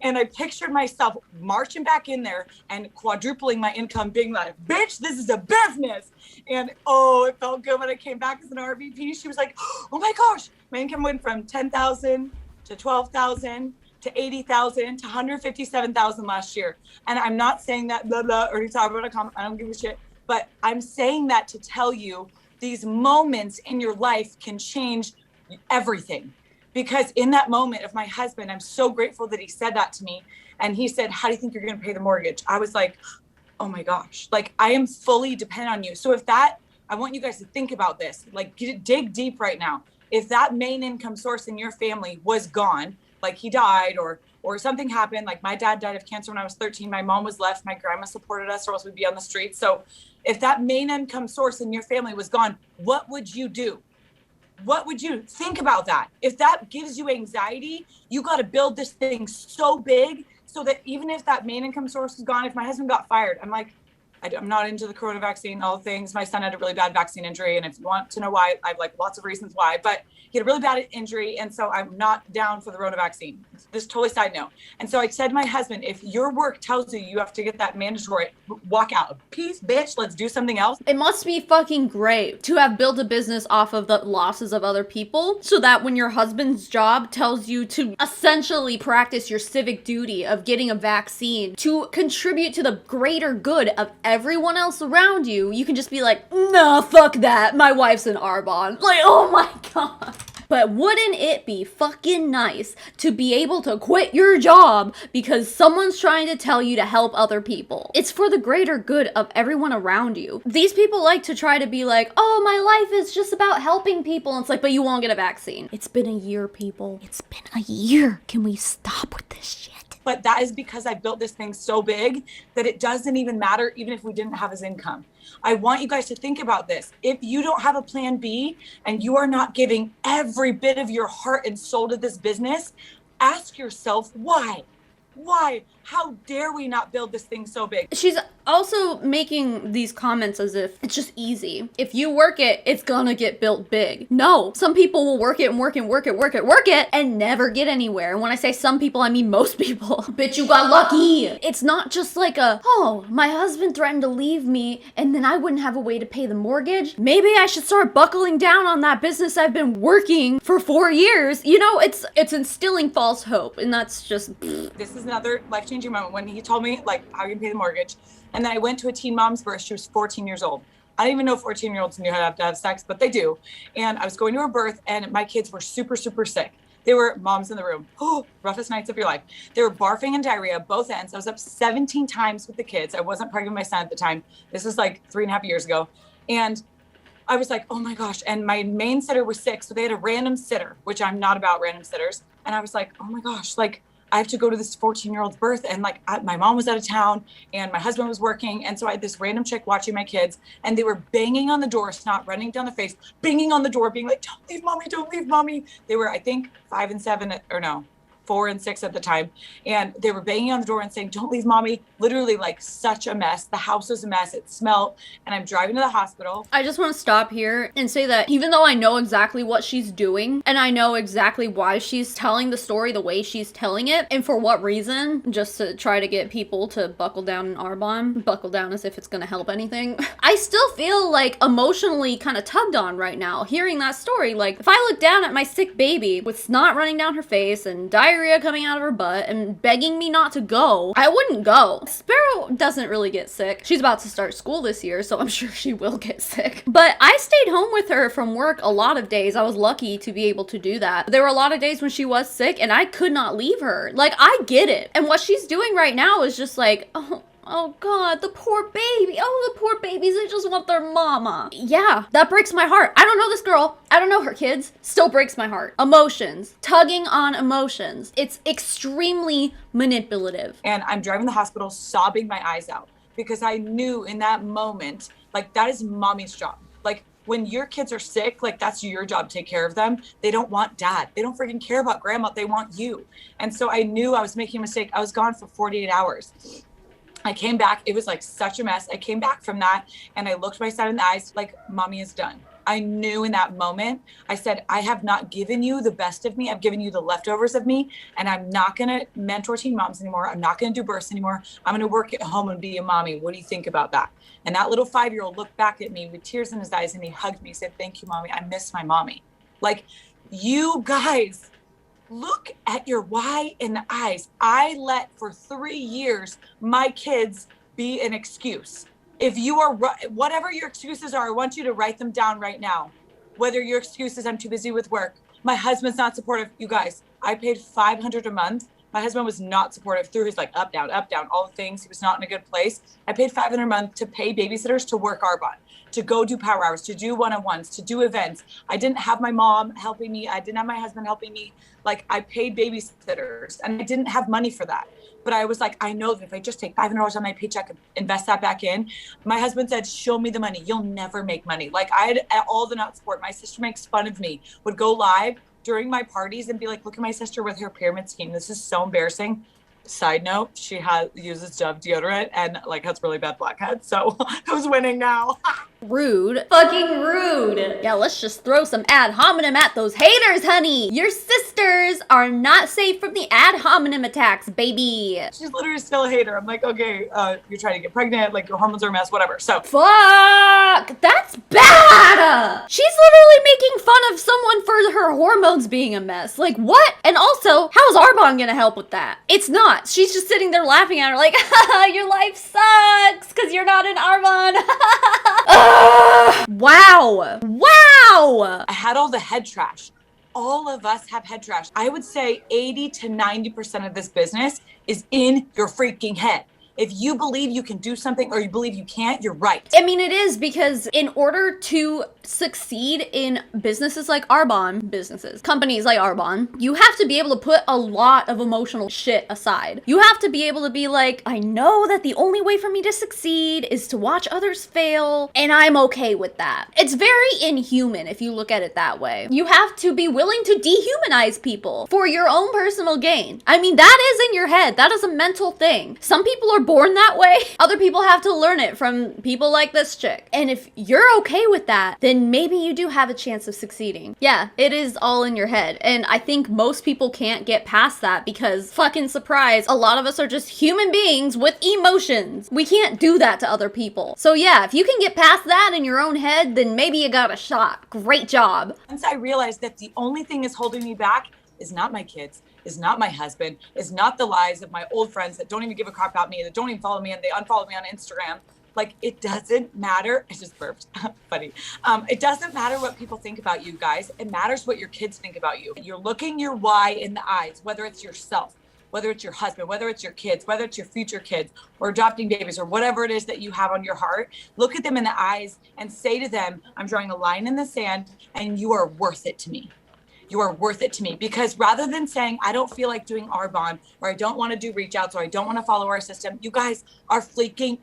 And I pictured myself marching back in there and quadrupling my income, being like, bitch, this is a business. And oh, it felt good when I came back as an RVP. She was like, oh my gosh, my income went from 10,000 to 12,000 to 80,000 to 157,000 last year. And I'm not saying that blah, blah, or talk.com. I don't give a shit. But I'm saying that to tell you these moments in your life can change everything. Because in that moment of my husband, I'm so grateful that he said that to me. And he said, how do you think you're going to pay the mortgage? I was like, oh my gosh, like I am fully dependent on you. So if that, I want you guys to think about this, like dig deep right now. If that main income source in your family was gone, like he died or something happened, like my dad died of cancer when I was 13, my mom was left, my grandma supported us or else we'd be on the streets. So if that main income source in your family was gone, what would you do? What would you think about that? If that gives you anxiety, you got to build this thing so big so that even if that main income source is gone, if my husband got fired, I'm like, I'm not into the corona vaccine, all things. My son had a really bad vaccine injury. And if you want to know why, I have like lots of reasons why, but he had a really bad injury. And so I'm not down for the corona vaccine. This is totally side note. And so I said to my husband, if your work tells you you have to get that mandatory, walk out. Peace, bitch, let's do something else. It must be fucking great to have built a business off of the losses of other people so that when your husband's job tells you to essentially practice your civic duty of getting a vaccine to contribute to the greater good of everyone else around you, you can just be like, nah, fuck that. My wife's in Arbonne. Like, oh my God. But wouldn't it be fucking nice to be able to quit your job because someone's trying to tell you to help other people? It's for the greater good of everyone around you. These people like to try to be like, oh, my life is just about helping people. And it's like, but you won't get a vaccine. It's been a year, people. It's been a year. Can we stop with this shit? But that is because I built this thing so big that it doesn't even matter even if we didn't have his income. I want you guys to think about this. If you don't have a plan B and you are not giving every bit of your heart and soul to this business, ask yourself why? Why? How dare we not build this thing so big? She's also making these comments as if it's just easy. If you work it, it's gonna get built big. No, some people will work it and work it and never get anywhere. And when I say some people, I mean most people. Bitch, you got lucky. It's not just like oh, my husband threatened to leave me and then I wouldn't have a way to pay the mortgage. Maybe I should start buckling down on that business I've been working for 4 years. You know, it's instilling false hope, and that's just This is another life-changing moment when he told me like how you can pay the mortgage. And then I went to a teen mom's birth. She was 14 years old. I didn't even know 14-year-olds knew how to have sex, but they do. And I was going to her birth and my kids were super, super sick. They were moms in the room. Oh, roughest nights of your life. They were barfing and diarrhea, both ends. I was up 17 times with the kids. I wasn't pregnant with my son at the time. This was like 3.5 years ago. And I was like, oh my gosh. And my main sitter was sick. So they had a random sitter, which I'm not about random sitters. And I was like, oh my gosh, like I have to go to this 14-year-old's birth. And like my mom was out of town and my husband was working. And so I had this random chick watching my kids and they were banging on the door, snot running down their face, banging on the door, being like, don't leave mommy, don't leave mommy. They were, I think 5 and 7 or no, 4 and 6 at the time. And they were banging on the door and saying, don't leave mommy. Literally like such a mess. The house was a mess. It smelled. And I'm driving to the hospital. I just want to stop here and say that even though I know exactly what she's doing and I know exactly why she's telling the story the way she's telling it and for what reason, just to try to get people to buckle down in Arbonne, buckle down as if it's going to help anything, I still feel like emotionally kind of tugged on right now hearing that story. Like if I look down at my sick baby with snot running down her face and diarrhea coming out of her butt and begging me not to go, I wouldn't go. Sparrow doesn't really get sick. She's about to start school this year, so I'm sure she will get sick. But I stayed home with her from work a lot of days. I was lucky to be able to do that. There were a lot of days when she was sick and I could not leave her. Like, I get it. And what she's doing right now is just like, oh God, the poor baby. Oh, the poor babies. They just want their mama. Yeah, that breaks my heart. I don't know this girl. I don't know her kids. Still breaks my heart. Emotions. Tugging on emotions. It's extremely manipulative. And I'm driving to the hospital sobbing my eyes out because I knew in that moment, like that is mommy's job. Like when your kids are sick, like that's your job to take care of them. They don't want dad. They don't freaking care about grandma. They want you. And so I knew I was making a mistake. I was gone for 48 hours. I came back. It was like such a mess. I came back from that and I looked my son in the eyes like mommy is done. I knew in that moment, I said, I have not given you the best of me. I've given you the leftovers of me. And I'm not going to mentor teen moms anymore. I'm not going to do births anymore. I'm going to work at home and be a mommy. What do you think about that? And that little 5-year-old looked back at me with tears in his eyes and he hugged me. He said, thank you, mommy. I miss my mommy. Like you guys, look at your why in the eyes. I let for 3 years my kids be an excuse. If you are, whatever your excuses are, I want you to write them down right now. Whether your excuse is I'm too busy with work, my husband's not supportive. You guys, I paid $500 a month. My husband was not supportive through his like up, down, all the things. He was not in a good place. I paid $500 a month to pay babysitters to work Arbonne, to go do power hours, to do one-on-ones, to do events. I didn't have my mom helping me. I didn't have my husband helping me. Like I paid babysitters and I didn't have money for that. But I was like, I know that if I just take $500 on my paycheck and invest that back in, my husband said, show me the money. You'll never make money. Like I had all the not support. My sister makes fun of me, would go live during my parties and be like, look at my sister with her pyramid scheme. This is so embarrassing. Side note, she uses Dove deodorant and like has really bad blackheads. So who's winning now? Rude. Fucking rude. Yeah, let's just throw some ad hominem at those haters, honey. Your sisters are not safe from the ad hominem attacks, baby. She's literally still a hater. I'm like, okay, you're trying to get pregnant, like your hormones are a mess, whatever. So fuck, that's bad. She's literally making fun of someone for her hormones being a mess. Like what? And also, how's Arbonne gonna help with that? It's not. She's just sitting there laughing at her like, your life sucks because you're not an Arbonne. Wow. Wow. I had all the head trash. All of us have head trash. I would say 80 to 90% of this business is in your freaking head. If you believe you can do something or you believe you can't, you're right. I mean, it is because in order to succeed in businesses like Arbonne, companies like Arbonne, you have to be able to put a lot of emotional shit aside. You have to be able to be like, I know that the only way for me to succeed is to watch others fail, and I'm okay with that. It's very inhuman if you look at it that way. You have to be willing to dehumanize people for your own personal gain. I mean, that is in your head. That is a mental thing. Some people are born that way. Other people have to learn it from people like this chick. And if you're okay with that, then maybe you do have a chance of succeeding. Yeah, it is all in your head. And I think most people can't get past that because fucking surprise, a lot of us are just human beings with emotions. We can't do that to other people. So yeah, if you can get past that in your own head, then maybe you got a shot. Great job. Once I realized that the only thing is holding me back is not my kids, is not my husband, is not the lies of my old friends that don't even give a crap about me, that don't even follow me and they unfollow me on Instagram. Like, it doesn't matter. I just burped. Funny. It doesn't matter what people think about you guys. It matters what your kids think about you. You're looking your why in the eyes, whether it's yourself, whether it's your husband, whether it's your kids, whether it's your future kids or adopting babies or whatever it is that you have on your heart. Look at them in the eyes and say to them, I'm drawing a line in the sand and you are worth it to me. You are worth it to me. Because rather than saying, I don't feel like doing Arbonne, or I don't want to do reach outs, or I don't want to follow our system, you guys are freaking.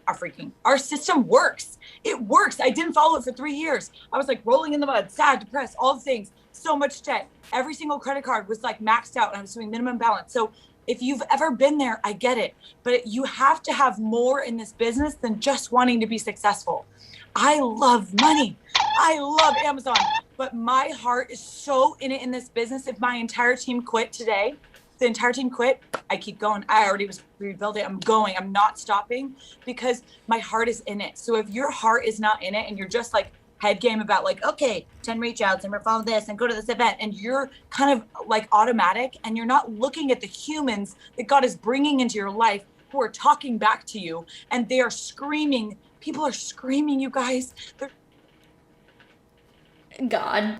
Our system works. It works. I didn't follow it for 3 years. I was like rolling in the mud, sad, depressed, all the things, so much debt. Every single credit card was like maxed out and I was doing minimum balance. So if you've ever been there, I get it. But you have to have more in this business than just wanting to be successful. I love money. I love Amazon, but my heart is so in it in this business. If my entire team quit today, the entire team quit, I keep going. I already was rebuilding. I'm going. I'm not stopping because my heart is in it. So if your heart is not in it and you're just like head game about like, okay, 10 reach outs and we're following this and go to this event, and you're kind of like automatic and you're not looking at the humans that God is bringing into your life who are talking back to you and they are screaming. People are screaming, you guys. God.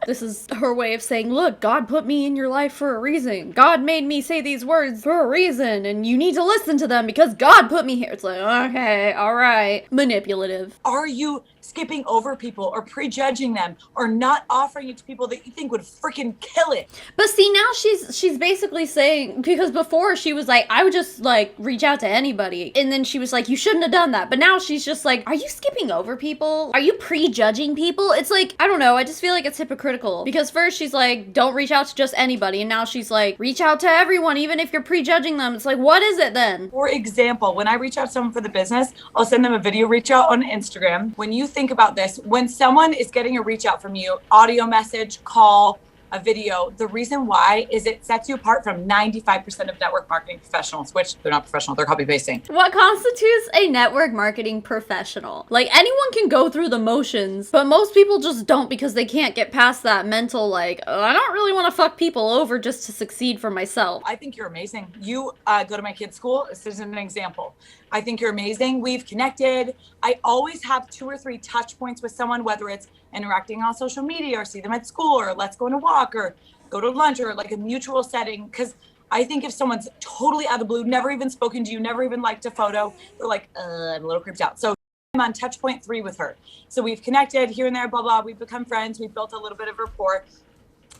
This is her way of saying, look, God put me in your life for a reason. God made me say these words for a reason, and you need to listen to them because God put me here. It's like, okay, all right. Manipulative. Are you skipping over people or prejudging them or not offering it to people that you think would freaking kill it? But see, now she's basically saying, because before she was like, I would just like reach out to anybody. And then she was like, you shouldn't have done that. But now she's just like, are you skipping over people? Are you prejudging people? It's like, I don't know. I just feel like it's hypocritical because first she's like, don't reach out to just anybody. And now she's like, reach out to everyone, even if you're prejudging them. It's like, what is it then? For example, when I reach out to someone for the business, I'll send them a video reach out on Instagram. When you think about this, when someone is getting a reach out from you, audio message, call, a video. The reason why is it sets you apart from 95% of network marketing professionals, which they're not professional, they're copy pasting. What constitutes a network marketing professional? Like, anyone can go through the motions, but most people just don't because they can't get past that mental, like, oh, I don't really want to fuck people over just to succeed for myself. I think you're amazing. You go to my kids' school. This is an example. I think you're amazing. We've connected. I always have 2 or 3 touch points with someone, whether it's interacting on social media or see them at school or let's go on a walk or go to lunch or like a mutual setting. Because I think if someone's totally out of the blue, never even spoken to you, never even liked a photo, they're like, I'm a little creeped out. So I'm on touch point 3 with her. So we've connected here and there, blah, blah. We've become friends. We've built a little bit of rapport.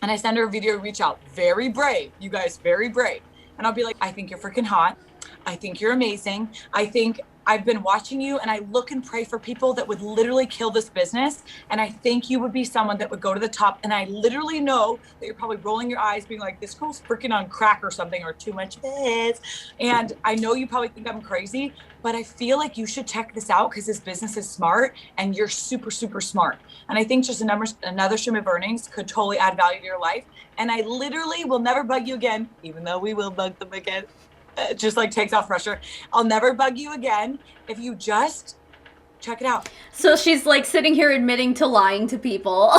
And I send her a video reach out. Very brave, you guys, very brave. And I'll be like, I think you're freaking hot. I think you're amazing. I think I've been watching you and I look and pray for people that would literally kill this business. And I think you would be someone that would go to the top. And I literally know that you're probably rolling your eyes being like, this girl's freaking on crack or something or too much biz. And I know you probably think I'm crazy, but I feel like you should check this out because this business is smart and you're super, super smart. And I think just another stream of earnings could totally add value to your life. And I literally will never bug you again, even though we will bug them again. It just like takes off pressure. I'll never bug you again if you just check it out. So she's like sitting here admitting to lying to people.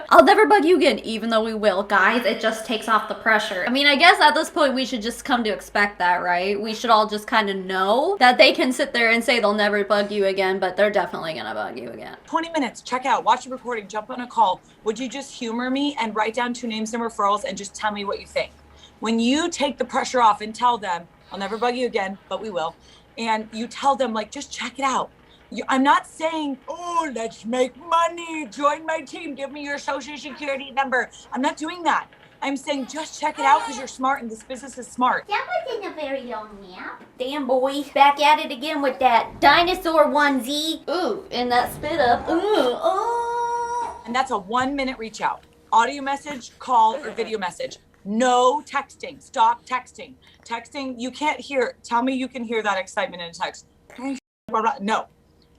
I'll never bug you again, even though we will. Guys, it just takes off the pressure. I mean, I guess at this point we should just come to expect that, right? We should all just kind of know that they can sit there and say they'll never bug you again, but they're definitely gonna bug you again. 20 minutes, check out, watch the recording, jump on a call. Would you just humor me and write down 2 names and referrals and just tell me what you think? When you take the pressure off and tell them, I'll never bug you again, but we will. And you tell them, like, just check it out. I'm not saying, oh, let's make money, join my team, give me your social security number. I'm not doing that. I'm saying just check it out because you're smart and this business is smart. That wasn't a very long nap. Damn, boy. Back at it again with that dinosaur onesie. Ooh, and that spit up. Ooh, oh. And that's a 1-minute reach out. Audio message, call, or video message. No texting. Stop texting. Texting, you can't hear. Tell me you can hear that excitement in a text. No.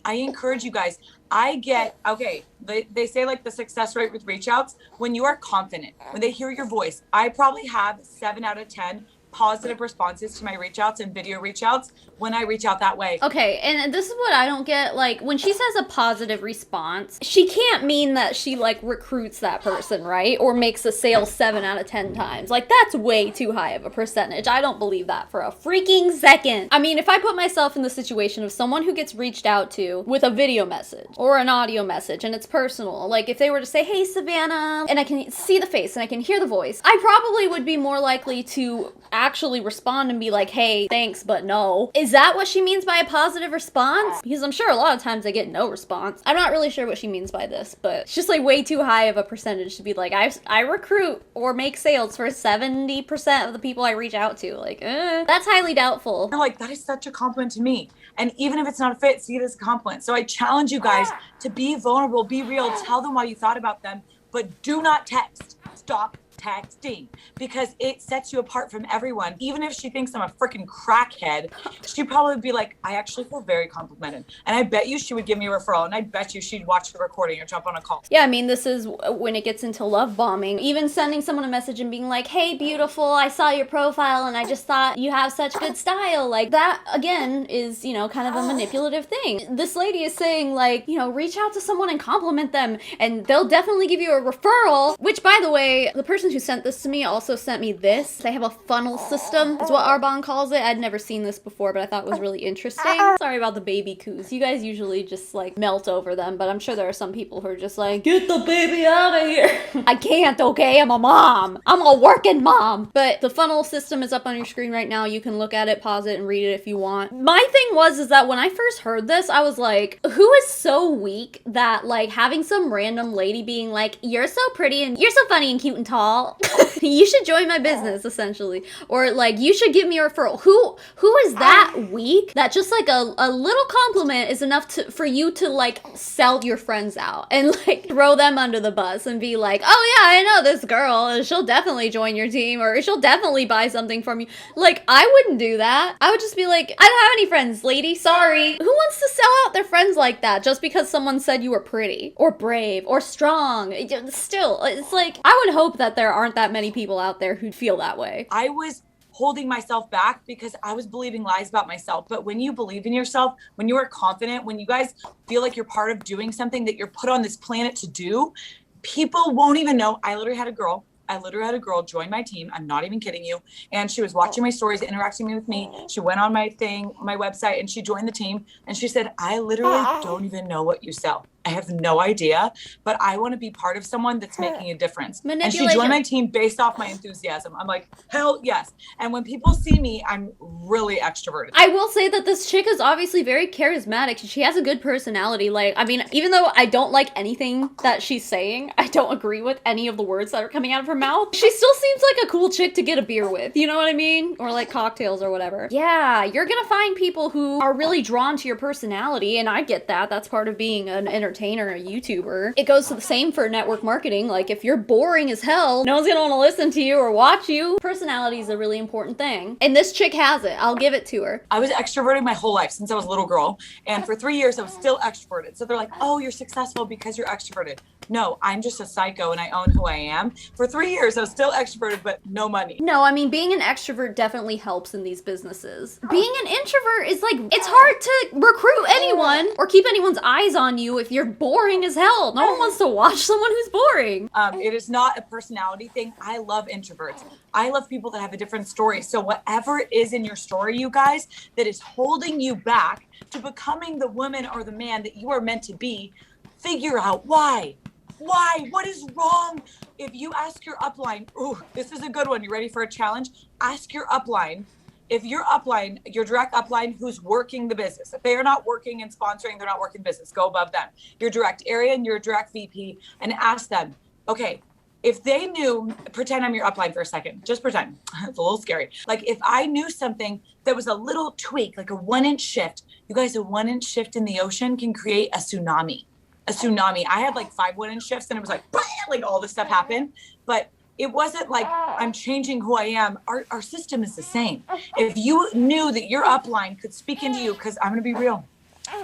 I encourage you guys. They say like the success rate with reach outs, when you are confident, when they hear your voice, I probably have 7 out of 10 positive responses to my reach outs and video reach outs when I reach out that way. Okay, and this is what I don't get. Like, when she says a positive response, she can't mean that she, like, recruits that person, right? Or makes a sale 7 out of 10 times. Like, that's way too high of a percentage. I don't believe that for a freaking second. I mean, if I put myself in the situation of someone who gets reached out to with a video message or an audio message and it's personal, like if they were to say, hey, Savannah, and I can see the face and I can hear the voice, I probably would be more likely to actually respond and be like, hey, thanks, but no. Is that what she means by a positive response? Because I'm sure a lot of times I get no response. I'm not really sure what she means by this, but it's just like way too high of a percentage to be like, I recruit or make sales for 70% of the people I reach out to. Like, that's highly doubtful. You're like, that is such a compliment to me. And even if it's not a fit, see it as a compliment. So I challenge you guys to be vulnerable, be real, tell them why you thought about them, but do not text. Stop texting because it sets you apart from everyone. Even if she thinks I'm a freaking crackhead, she'd probably be like, I actually feel very complimented. And I bet you she would give me a referral and I bet you she'd watch the recording or jump on a call. Yeah, I mean, this is when it gets into love bombing. Even sending someone a message and being like, hey, beautiful, I saw your profile and I just thought you have such good style. Like that, again, is, you know, kind of a manipulative thing. This lady is saying like, you know, reach out to someone and compliment them and they'll definitely give you a referral, which by the way, the person who sent this to me also sent me this. They have a funnel system, is what Arbonne calls it. I'd never seen this before, but I thought it was really interesting. Sorry about the baby coos. You guys usually just like melt over them, but I'm sure there are some people who are just like, get the baby out of here. I can't, okay? I'm a mom. I'm a working mom. But the funnel system is up on your screen right now. You can look at it, pause it, and read it if you want. My thing is that when I first heard this, I was like, who is so weak that like having some random lady being like, you're so pretty and you're so funny and cute and tall, y'all. You should join my business, essentially. Or like, you should give me a referral. Who is that weak that just like a little compliment is enough for you to like sell your friends out and like throw them under the bus and be like, oh yeah, I know this girl and she'll definitely join your team or she'll definitely buy something from you. Like, I wouldn't do that. I would just be like, I don't have any friends, lady, sorry. Who wants to sell out their friends like that just because someone said you were pretty or brave or strong? Still, it's like, I would hope that there aren't that many people out there who feel that way. I was holding myself back because I was believing lies about myself. But when you believe in yourself, when you are confident, when you guys feel like you're part of doing something that you're put on this planet to do, people won't even know. I literally had a girl join my team. I'm not even kidding you. And she was watching my stories, interacting with me. She went on my website, and she joined the team. And she said, I literally don't even know what you sell. I have no idea, but I want to be part of someone that's making a difference. And she joined my team based off my enthusiasm. I'm like, hell yes. And when people see me, I'm really extroverted. I will say that this chick is obviously very charismatic. She has a good personality. Like, I mean, even though I don't like anything that she's saying, I don't agree with any of the words that are coming out of her mouth, she still seems like a cool chick to get a beer with. You know what I mean? Or like cocktails or whatever. Yeah, you're gonna find people who are really drawn to your personality, and I get that. That's part of being an entertainer, a YouTuber. It goes to the same for network marketing. Like, if you're boring as hell, no one's gonna want to listen to you or watch you. Personality is a really important thing, and this chick has it. I'll give it to her. I was extroverted my whole life since I was a little girl, and for 3 years I was still extroverted. So they're like, oh, you're successful because you're extroverted. No, I'm just a psycho and I own who I am. For 3 years I was still extroverted, but no money. No, I mean, being an extrovert definitely helps in these businesses. Being an introvert is like, it's hard to recruit anyone or keep anyone's eyes on you if you're boring as hell. No one wants to watch someone who's boring. It is not a personality thing. I love introverts. I love people that have a different story. So whatever it is in your story, you guys, that is holding you back to becoming the woman or the man that you are meant to be, figure out why. Why? What is wrong? If you ask your upline, ooh, this is a good one. You ready for a challenge? Ask your upline. If your upline, your direct upline who's working the business, if they are not working and sponsoring, they're not working business, go above them. Your direct area and your direct VP, and ask them, okay, if they knew, pretend I'm your upline for a second, just pretend, it's a little scary. Like, if I knew something that was a little tweak, like a 1-inch shift, you guys, a 1-inch shift in the ocean can create a tsunami. I had like 5 1-inch shifts and it was like, like all this stuff happened, but it wasn't like I'm changing who I am. Our system is the same. If you knew that your upline could speak into you, because I'm going to be real,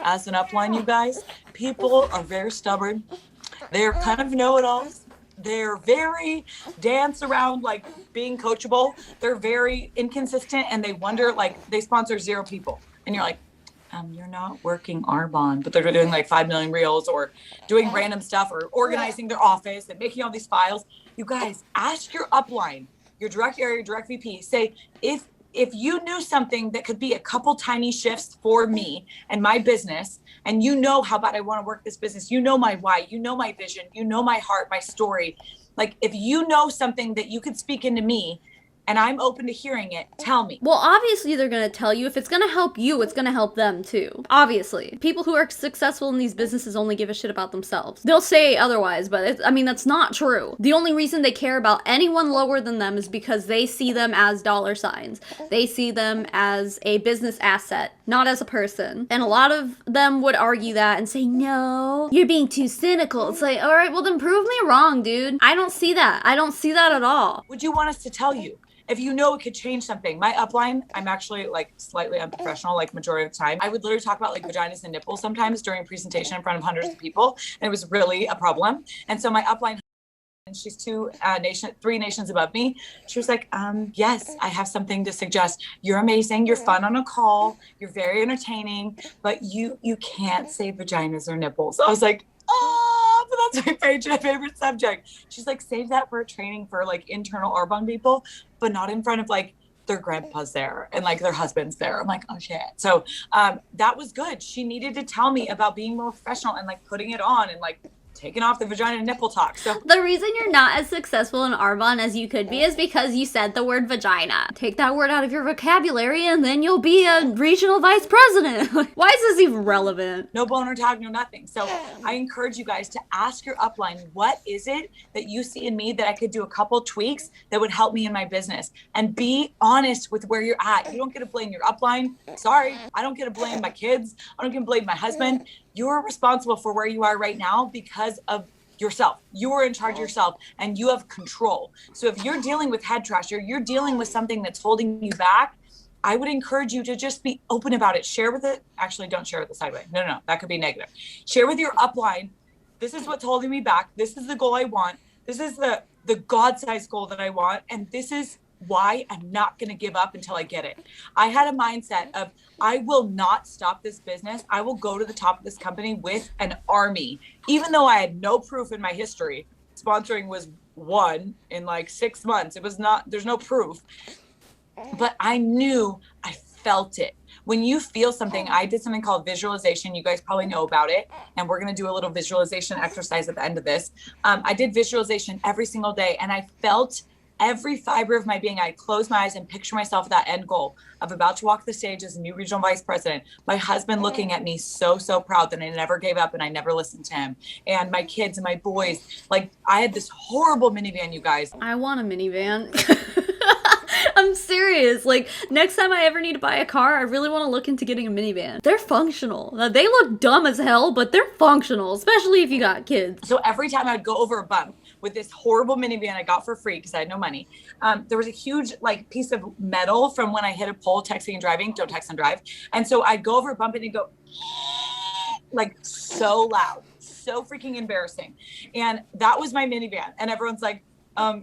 as an upline, you guys, people are very stubborn. They're kind of know-it-alls. They're very dance around like being coachable. They're very inconsistent and they wonder, like, they sponsor 0 people. And you're like, you're not working Arbonne, but they're doing like 5 million reels or doing random stuff or organizing their office and making all these files. You guys, ask your upline, your direct area, your direct VP, say, if you knew something that could be a couple tiny shifts for me and my business, and you know how bad I want to work this business, you know my why, you know my vision, you know my heart, my story. Like, if you know something that you could speak into me, and I'm open to hearing it, tell me. Well, obviously they're gonna tell you. If it's gonna help you, it's gonna help them too. Obviously. People who are successful in these businesses only give a shit about themselves. They'll say otherwise, but I mean, that's not true. The only reason they care about anyone lower than them is because they see them as dollar signs. They see them as a business asset, not as a person. And a lot of them would argue that and say, no, you're being too cynical. It's like, all right, well then prove me wrong, dude. I don't see that. I don't see that at all. Would you want us to tell you? If you know it could change something. My upline, I'm actually like slightly unprofessional, like majority of the time. I would literally talk about like vaginas and nipples sometimes during a presentation in front of hundreds of people. And it was really a problem. And so my upline, and she's 3 nations above me. She was like, yes, I have something to suggest. You're amazing. You're fun on a call. You're very entertaining, but you can't say vaginas or nipples. I was like, oh, but that's my favorite subject. She's like, save that for a training for like internal Arbonne people, but not in front of like their grandpa's there and like their husband's there. I'm like, oh shit. So that was good. She needed to tell me about being more professional and like putting it on and like taking off the vagina nipple talk. So The reason you're not as successful in Arbonne as you could be is because you said the word vagina. Take that word out of your vocabulary and then you'll be a regional vice president. Why is this even relevant? no boner talk, no nothing. So I encourage you guys to ask your upline, what is it that you see in me that I could do a couple tweaks that would help me in my business? And be honest with where you're at. You don't get to blame your upline. Sorry, I don't get to blame my kids. I don't get to blame my husband. You're responsible for where you are right now because of yourself. You are in charge of yourself and you have control. So if you're dealing with head trash or you're dealing with something that's holding you back, I would encourage you to just be open about it. Share with it. Actually, don't share with the sideway. No. That could be negative. Share with your upline. This is what's holding me back. This is the goal I want. This is the God-sized goal that I want. And this is why I'm not going to give up until I get it. I had a mindset of, I will not stop this business. I will go to the top of this company with an army. Even though I had no proof in my history, sponsoring was one in like 6 months. It was not, there's no proof, but I knew, I felt it. When you feel something, I did something called visualization. You guys probably know about it. And we're going to do a little visualization exercise at the end of this. I did visualization every single day and I felt every fiber of my being. I close my eyes and picture myself that end goal of about to walk the stage as a new regional vice president. My husband looking at me so proud that I never gave up and I never listened to him. And my kids and my boys, like I had this horrible minivan, you guys. I want a minivan. I'm serious. Like, next time I ever need to buy a car, I really want to look into getting a minivan. They're functional. Now, they look dumb as hell, but they're functional, especially if you got kids. So every time I would go over a bump with this horrible minivan I got for free because I had no money, there was a huge like piece of metal from when I hit a pole texting and driving. Don't text and drive. And so I'd go over a bump and it'd go like so loud, so freaking embarrassing. And that was my minivan. And everyone's like,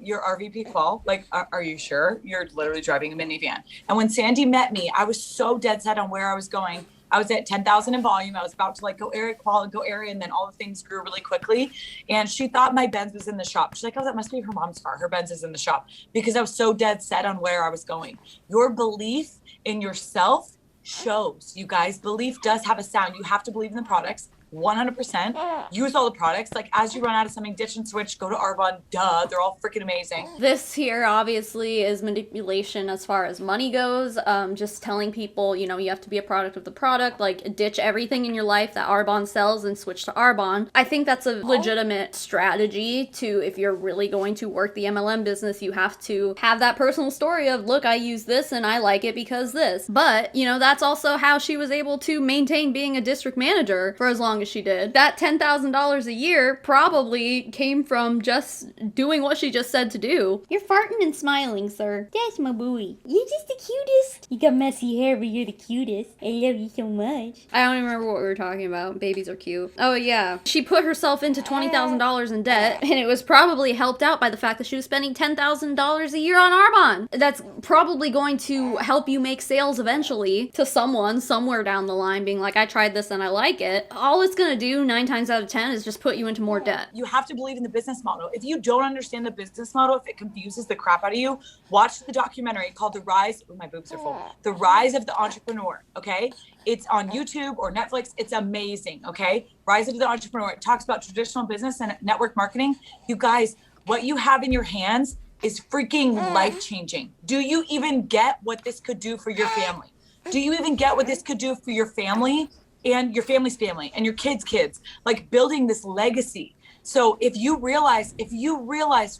your RVP qual, like, are you sure? You're literally driving a minivan. And when Sandy met me, I was so dead set on where I was going. I was at 10,000 in volume. I was about to like go area qual and go area. And then all the things grew really quickly. And she thought my Benz was in the shop. She's like, oh, that must be her mom's car. Her Benz is in the shop, because I was so dead set on where I was going. Your belief in yourself shows, you guys. Belief does have a sound. You have to believe in the products. 100%. Use all the products. Like, as you run out of something, ditch and switch, go to Arbonne. Duh, they're all freaking amazing. This here obviously is manipulation as far as money goes. Just telling people, you know, you have to be a product of the product, like ditch everything in your life that Arbonne sells and switch to Arbonne. I think that's a legitimate strategy to, if you're really going to work the MLM business, you have to have that personal story of, look, I use this and I like it because this. But, you know, that's also how she was able to maintain being a district manager for as long as she did. That $10,000 a year probably came from just doing what she just said to do. You're farting and smiling, sir. That's my boy. You're just the cutest. You got messy hair, but you're the cutest. I love you so much. I don't even remember what we were talking about. Babies are cute. Oh yeah. She put herself into $20,000 in debt, and it was probably helped out by the fact that she was spending $10,000 a year on Arbonne. That's probably going to help you make sales eventually to someone somewhere down the line being like, I tried this and I like it. All it's gonna do 9 times out of 10 is just put you into more debt. You have to believe in the business model. If you don't understand the business model, if it confuses the crap out of you, watch the documentary called The Rise. Oh, my boobs are full. The Rise of the Entrepreneur. Okay. It's on YouTube or Netflix. It's amazing. Okay. Rise of the Entrepreneur. It talks about traditional business and network marketing. You guys, what you have in your hands is freaking life-changing. Do you even get what this could do for your family? Do you even get what this could do for your family and your family's family and your kids, like building this legacy? So if you realize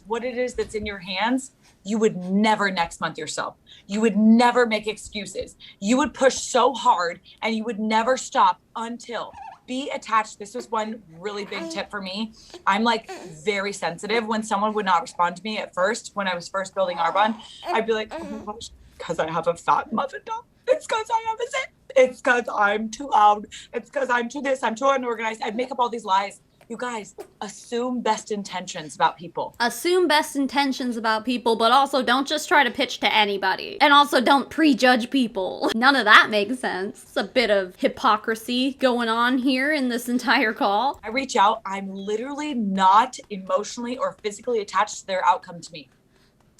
what it is that's in your hands, you would never next month yourself. You would never make excuses. You would push so hard and you would never stop until be attached. This was one really big tip for me. I'm like very sensitive. When someone would not respond to me at first, when I was first building Arbonne, I'd be like, oh my gosh, because I have a fat muffin top. It's because I have a zit. It's because I'm too loud. It's because I'm too this. I'm too unorganized. I'd make up all these lies. You guys, assume best intentions about people. Assume best intentions about people, but also don't just try to pitch to anybody. And also don't prejudge people. None of that makes sense. It's a bit of hypocrisy going on here in this entire call. I reach out. I'm literally not emotionally or physically attached to their outcome to me.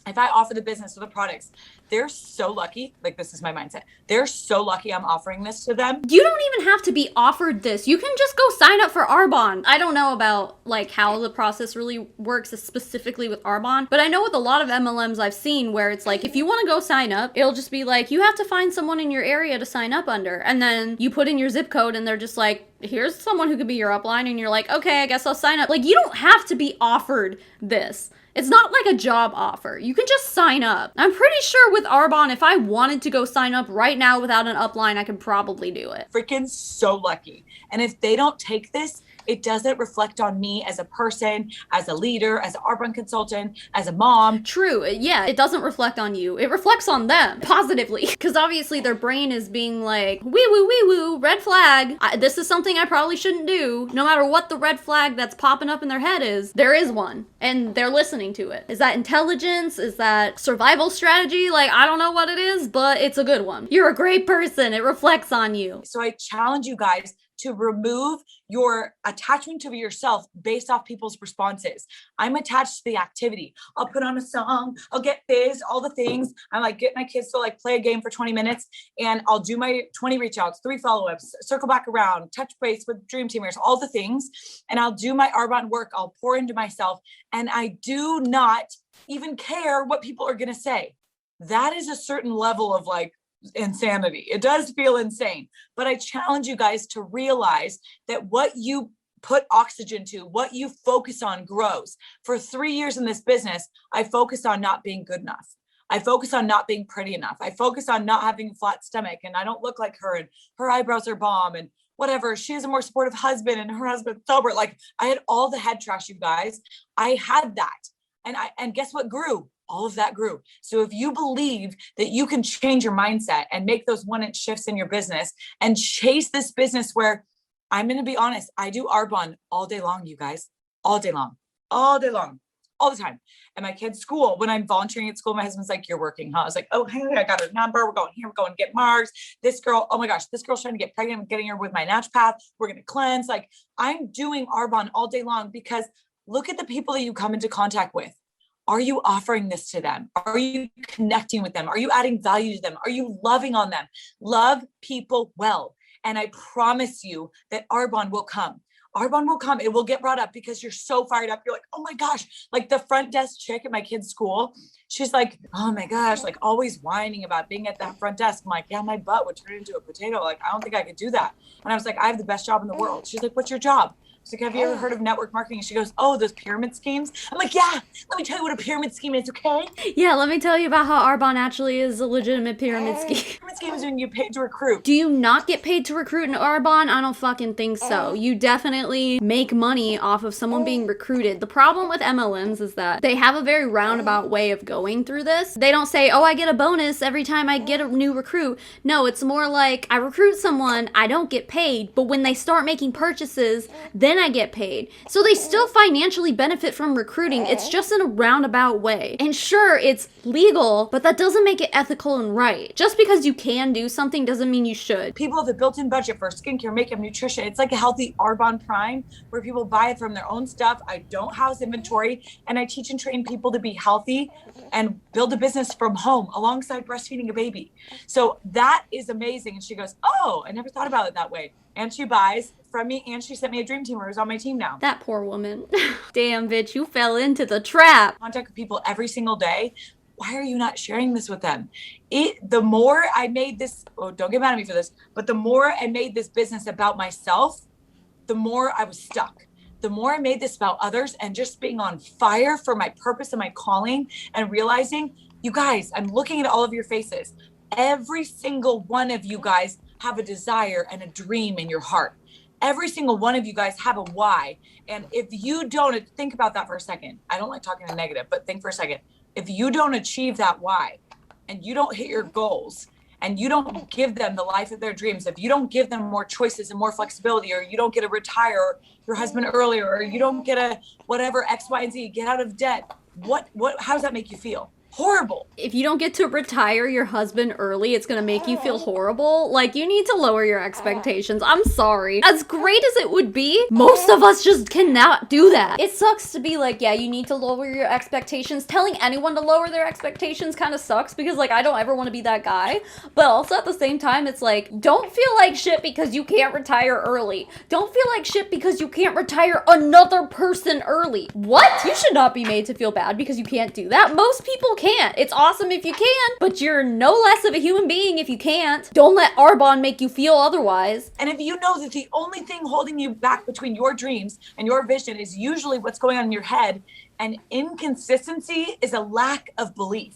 If I offer the business or the products they're so lucky. Like, this is my mindset. They're so lucky I'm offering this to them. You don't even have to be offered this. You can just go sign up for Arbonne. I don't know about like how the process really works specifically with Arbonne, but I know with a lot of MLMs I've seen where it's like, if you want to go sign up, it'll just be like, you have to find someone in your area to sign up under. And then you put in your zip code and they're just like, here's someone who could be your upline. And you're like, okay, I guess I'll sign up. Like, you don't have to be offered this. It's not like a job offer. You can just sign up. I'm pretty sure with Arbonne, if I wanted to go sign up right now without an upline, I could probably do it. Freaking so lucky. And if they don't take this, it doesn't reflect on me as a person, as a leader, as an Arbonne consultant, as a mom. True. Yeah, it doesn't reflect on you. It reflects on them positively. Because obviously their brain is being like, wee woo, red flag. This is something I probably shouldn't do. No matter what the red flag that's popping up in their head is, there is one. And they're listening to it. Is that intelligence? Is that survival strategy? Like, I don't know what it is, but it's a good one. You're a great person. It reflects on you. So I challenge you guys to remove your attachment to yourself based off people's responses. I'm attached to the activity. I'll put on a song, I'll get biz, all the things. I like get my kids to like play a game for 20 minutes and I'll do my 20 reach outs, 3 follow-ups, circle back around, touch base with dream teamers, all the things. And I'll do my Arbonne work. I'll pour into myself. And I do not even care what people are going to say. That is a certain level of like insanity. It does feel insane, but I challenge you guys to realize that what you put oxygen to, what you focus on grows. For 3 years in this business, I focused on not being good enough. I focus on not being pretty enough. I focus on not having a flat stomach and I don't look like her and her eyebrows are bomb and whatever. She has a more supportive husband and her husband's sober. Like, I had all the head trash, you guys. I had that. And guess what grew? All of that grew. So if you believe that you can change your mindset and make those 1-inch shifts in your business and chase this business where, I'm going to be honest, I do Arbonne all day long, you guys, all day long, all the time. And my kids' school, when I'm volunteering at school, my husband's like, you're working, huh? I was like, oh, hey, I got her number. We're going here. We're going to get marks. This girl, oh my gosh, this girl's trying to get pregnant. I'm getting her with my naturopath. We're going to cleanse. Like, I'm doing Arbonne all day long because look at the people that you come into contact with. Are you offering this to them? Are you connecting with them? Are you adding value to them? Are you loving on them? Love people well. And I promise you that Arbonne will come. Arbonne will come. It will get brought up because you're so fired up. You're like, oh my gosh, like the front desk chick at my kid's school. She's like, oh my gosh, like always whining about being at that front desk. I'm like, yeah, my butt would turn into a potato. Like, I don't think I could do that. And I was like, I have the best job in the world. She's like, what's your job? I was like, have you ever heard of network marketing? She goes, oh, those pyramid schemes. I'm like, yeah, let me tell you what a pyramid scheme is, okay? Yeah, let me tell you about how Arbonne actually is a legitimate pyramid scheme. Pyramid scheme is when you pay to recruit. Do you not get paid to recruit in Arbonne? I don't fucking think so. You definitely make money off of someone being recruited. The problem with MLMs is that they have a very roundabout way of going through this. They don't say, oh, I get a bonus every time I get a new recruit. No, it's more like, I recruit someone, I don't get paid, but when they start making purchases, then I get paid. So they still financially benefit from recruiting. It's just in a roundabout way. And sure, it's legal, but that doesn't make it ethical and right. Just because you can do something doesn't mean you should. People have a built-in budget for skincare, makeup, nutrition. It's like a healthy Arbonne Prime where people buy it from their own stuff. I don't house inventory, and I teach and train people to be healthy and build a business from home alongside breastfeeding a baby. So that is amazing. And she goes, oh, I never thought about it that way. And she buys from me, and she sent me a dream teamer who's on my team now. That poor woman. Damn, bitch, you fell into the trap. Contact with people every single day. Why are you not sharing this with them? The more I made this, oh, don't get mad at me for this, but the more I made this business about myself, the more I was stuck. The more I made this about others and just being on fire for my purpose and my calling and realizing, you guys, I'm looking at all of your faces. Every single one of you guys have a desire and a dream in your heart. Every single one of you guys have a why. And if you don't, think about that for a second. I don't like talking in negative, but think for a second. If you don't achieve that why, and you don't hit your goals, and you don't give them the life of their dreams, if you don't give them more choices and more flexibility, or you don't get to retire your husband earlier, or you don't get a whatever X, Y, and Z, get out of debt, how does that make you feel? Horrible. If you don't get to retire your husband early, it's gonna make you feel horrible. Like, you need to lower your expectations. I'm sorry. As great as it would be, most of us just cannot do that. It sucks to be like, yeah, you need to lower your expectations. Telling anyone to lower their expectations kind of sucks because, like, I don't ever want to be that guy. But also at the same time, it's like, don't feel like shit because you can't retire early. Don't feel like shit because you can't retire another person early. What? You should not be made to feel bad because you can't do that. Most people can't. It's awesome if you can, but you're no less of a human being if you can't. Don't let Arbonne make you feel otherwise. And if you know that the only thing holding you back between your dreams and your vision is usually what's going on in your head, and inconsistency is a lack of belief.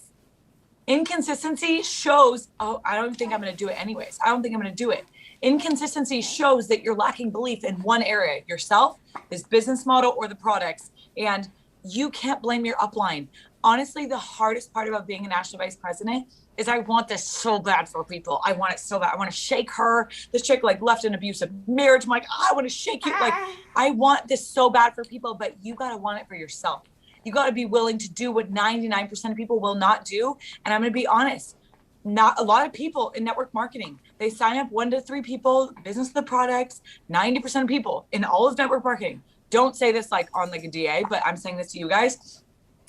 Inconsistency shows, oh, I don't think I'm going to do it anyways. I don't think I'm going to do it. Inconsistency shows that you're lacking belief in one area, yourself, this business model, or the products, and you can't blame your upline. Honestly, the hardest part about being a national vice president is I want this so bad for people. I want it so bad. I want to shake her. This chick like left an abusive marriage. I'm like, I want to shake you. Like, I want this so bad for people, but you got to want it for yourself. You got to be willing to do what 99% of people will not do. And I'm going to be honest, not a lot of people in network marketing, they sign up 1 to 3 people, business of the products. 90% of people in all of network marketing, don't say this like on like a DA, but I'm saying this to you guys.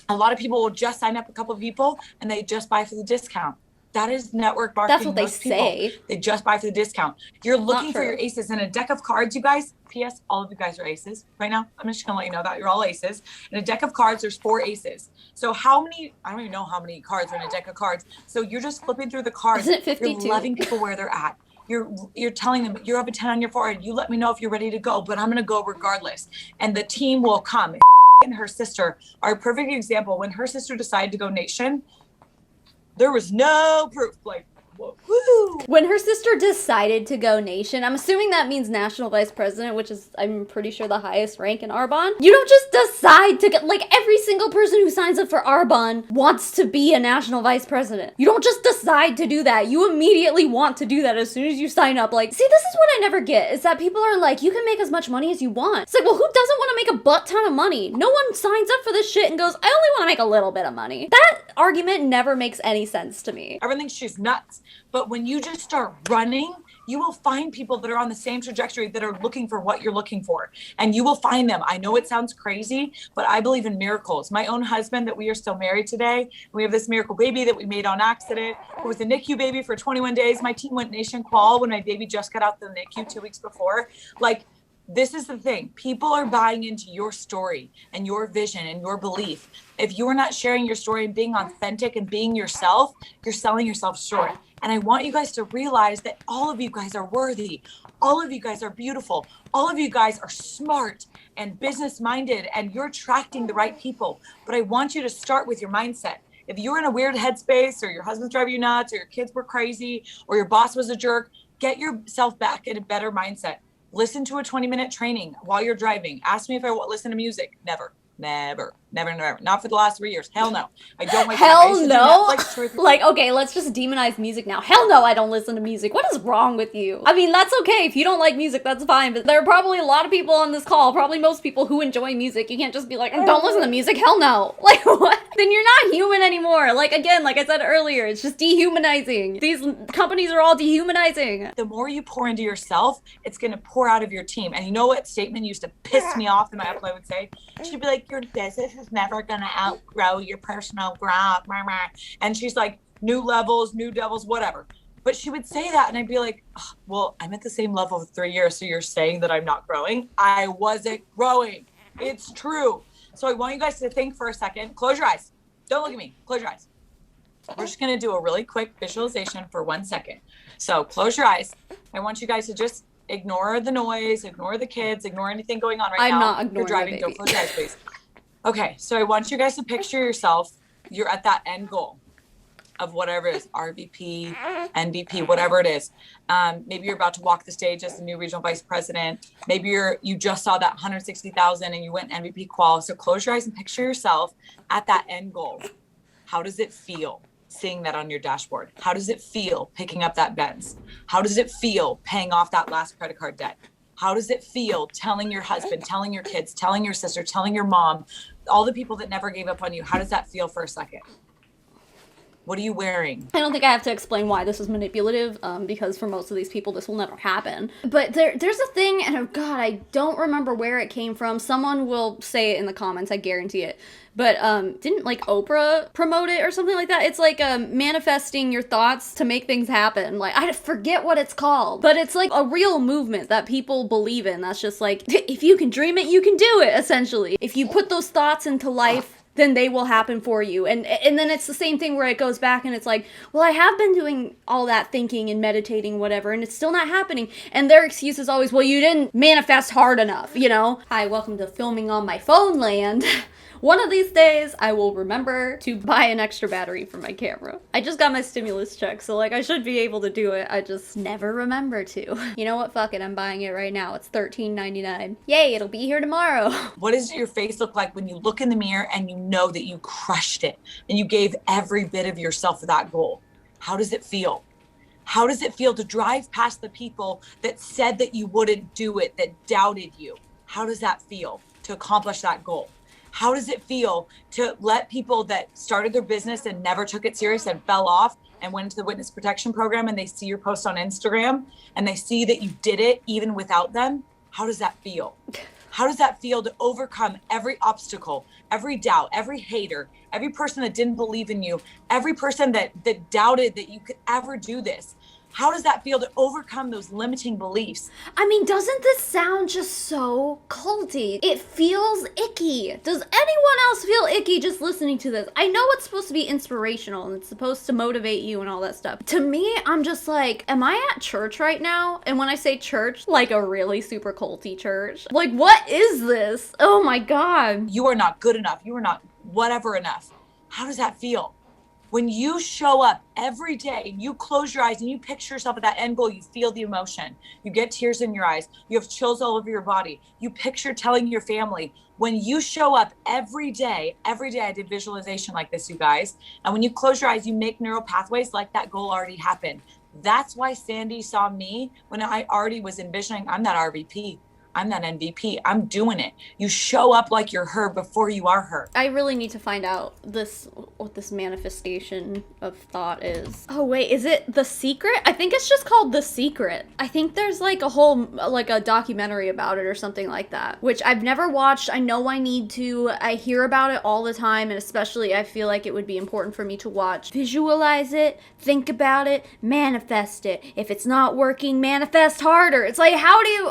A lot of people will just sign up a couple of people and they just buy for the discount. That is network marketing. That's what they say. They just buy for the discount. You're looking for your aces in a deck of cards, you guys. P.S. All of you guys are aces right now. I'm just gonna let you know that you're all aces. In a deck of cards, there's 4 aces. So how many? I don't even know how many cards are in a deck of cards. So you're just flipping through the cards. Isn't it 52? You're loving people where they're at. You're telling them you have a 10 on your forehead. You let me know if you're ready to go, but I'm gonna go regardless. And the team will come. And her sister are a perfect example. When her sister decided to go nation, there was no proof. Like, whoa, woo. When her sister decided to go nation, I'm assuming that means national vice president, which is, I'm pretty sure, the highest rank in Arbonne. You don't just decide to go, like, every single person who signs up for Arbonne wants to be a national vice president. You don't just decide to do that. You immediately want to do that as soon as you sign up. Like, see, this is what I never get, is that people are like, you can make as much money as you want. It's like, well, who doesn't want to make a butt ton of money? No one signs up for this shit and goes, I only want to make a little bit of money. That argument never makes any sense to me. Everyone thinks she's nuts. But when you just start running, you will find people that are on the same trajectory that are looking for what you're looking for. And you will find them. I know it sounds crazy, but I believe in miracles. My own husband, that we are still married today, we have this miracle baby that we made on accident. It was a NICU baby for 21 days. My team went nation qual when my baby just got out the NICU 2 weeks before. Like, this is the thing. People are buying into your story and your vision and your belief. If you're not sharing your story and being authentic and being yourself, you're selling yourself short. And I want you guys to realize that all of you guys are worthy. All of you guys are beautiful. All of you guys are smart and business minded, and you're attracting the right people. But I want you to start with your mindset. If you're in a weird headspace, or your husband's driving you nuts, or your kids were crazy, or your boss was a jerk, get yourself back in a better mindset. Listen to a 20-minute training while you're driving. Ask me if I listen to music. Never. Not for the last 3 years. Hell no. I don't like Hell no? Like, okay, let's just demonize music now. Hell no, I don't listen to music. What is wrong with you? I mean, that's okay. If you don't like music, that's fine. But there are probably a lot of people on this call, probably most people who enjoy music. You can't just be like, don't listen to music. Hell no. Like, what? Then you're not human anymore. Like, again, like I said earlier, it's just dehumanizing. These companies are all dehumanizing. The more you pour into yourself, it's going to pour out of your team. And you know what statement used to piss me off that my upline would say? She'd be like, your business is never going to outgrow your personal growth. And she's like, new levels, new devils, whatever. But she would say that and I'd be like, oh, well, I'm at the same level for 3 years. So you're saying that I'm not growing? I wasn't growing. It's true. So I want you guys to think for a second. Close your eyes. Don't look at me. Close your eyes. We're just going to do a really quick visualization for 1 second. So close your eyes. I want you guys to just ignore the noise, ignore the kids, ignore anything going on right now. I'm not ignoring. You're driving. Don't close your eyes, please. Okay, so I want you guys to picture yourself. You're at that end goal of whatever it is, RVP, NVP, whatever it is. Maybe you're about to walk the stage as the new regional vice president. Maybe you just saw that 160,000 and you went MVP qual. So close your eyes and picture yourself at that end goal. How does it feel seeing that on your dashboard? How does it feel picking up that Benz? How does it feel paying off that last credit card debt? How does it feel telling your husband, telling your kids, telling your sister, telling your mom, all the people that never gave up on you? How does that feel for a second? What are you wearing? I don't think I have to explain why this is manipulative, because for most of these people, this will never happen. But there's a thing, and oh God, I don't remember where it came from. Someone will say it in the comments, I guarantee it. But didn't like Oprah promote it or something like that? It's like manifesting your thoughts to make things happen. Like, I forget what it's called, but it's like a real movement that people believe in. That's just like, if you can dream it, you can do it, essentially. If you put those thoughts into life, then they will happen for you. And then it's the same thing where it goes back and it's like, well, I have been doing all that thinking and meditating, whatever, and it's still not happening. And their excuse is always, well, you didn't manifest hard enough, you know? Hi, welcome to filming on my phone land. One of these days, I will remember to buy an extra battery for my camera. I just got my stimulus check, so like I should be able to do it. I just never remember to. You know what? Fuck it. I'm buying it right now. It's $13.99. Yay, it'll be here tomorrow. What does your face look like when you look in the mirror and you know that you crushed it and you gave every bit of yourself for that goal? How does it feel? How does it feel to drive past the people that said that you wouldn't do it, that doubted you? How does that feel to accomplish that goal? How does it feel to let people that started their business and never took it serious and fell off and went into the witness protection program and they see your post on Instagram and they see that you did it even without them? How does that feel? How does that feel to overcome every obstacle, every doubt, every hater, every person that didn't believe in you, every person that doubted that you could ever do this? How does that feel to overcome those limiting beliefs? I mean, doesn't this sound just so culty? It feels icky. Does anyone else feel icky just listening to this? I know it's supposed to be inspirational and it's supposed to motivate you and all that stuff. To me, I'm just like, am I at church right now? And when I say church, like a really super culty church. Like, what is this? Oh my God. You are not good enough. You are not whatever enough. How does that feel? When you show up every day and you close your eyes and you picture yourself at that end goal, you feel the emotion. You get tears in your eyes. You have chills all over your body. You picture telling your family. When you show up every day I did visualization like this, you guys. And when you close your eyes, you make neural pathways like that goal already happened. That's why Sandy saw me when I already was envisioning, I'm that RVP. I'm that MVP. I'm doing it. You show up like you're her before you are her. I really need to find out what this manifestation of thought is. Oh wait, is it The Secret? I think it's just called The Secret. I think there's like a whole, like a documentary about it or something like that, which I've never watched. I know I need to. I hear about it all the time, and especially I feel like it would be important for me to watch. Visualize it, think about it, manifest it. If it's not working, manifest harder. It's like, how do you,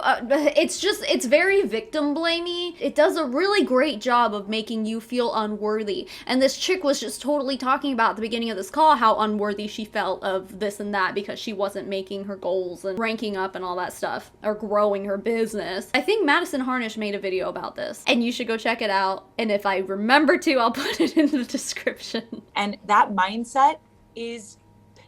it's very victim blamey. It does a really great job of making you feel unworthy. And this chick was just totally talking about at the beginning of this call how unworthy she felt of this and that because she wasn't making her goals and ranking up and all that stuff or growing her business. I think Madison Harnish made a video about this and you should go check it out. And if I remember to, I'll put it in the description. And that mindset is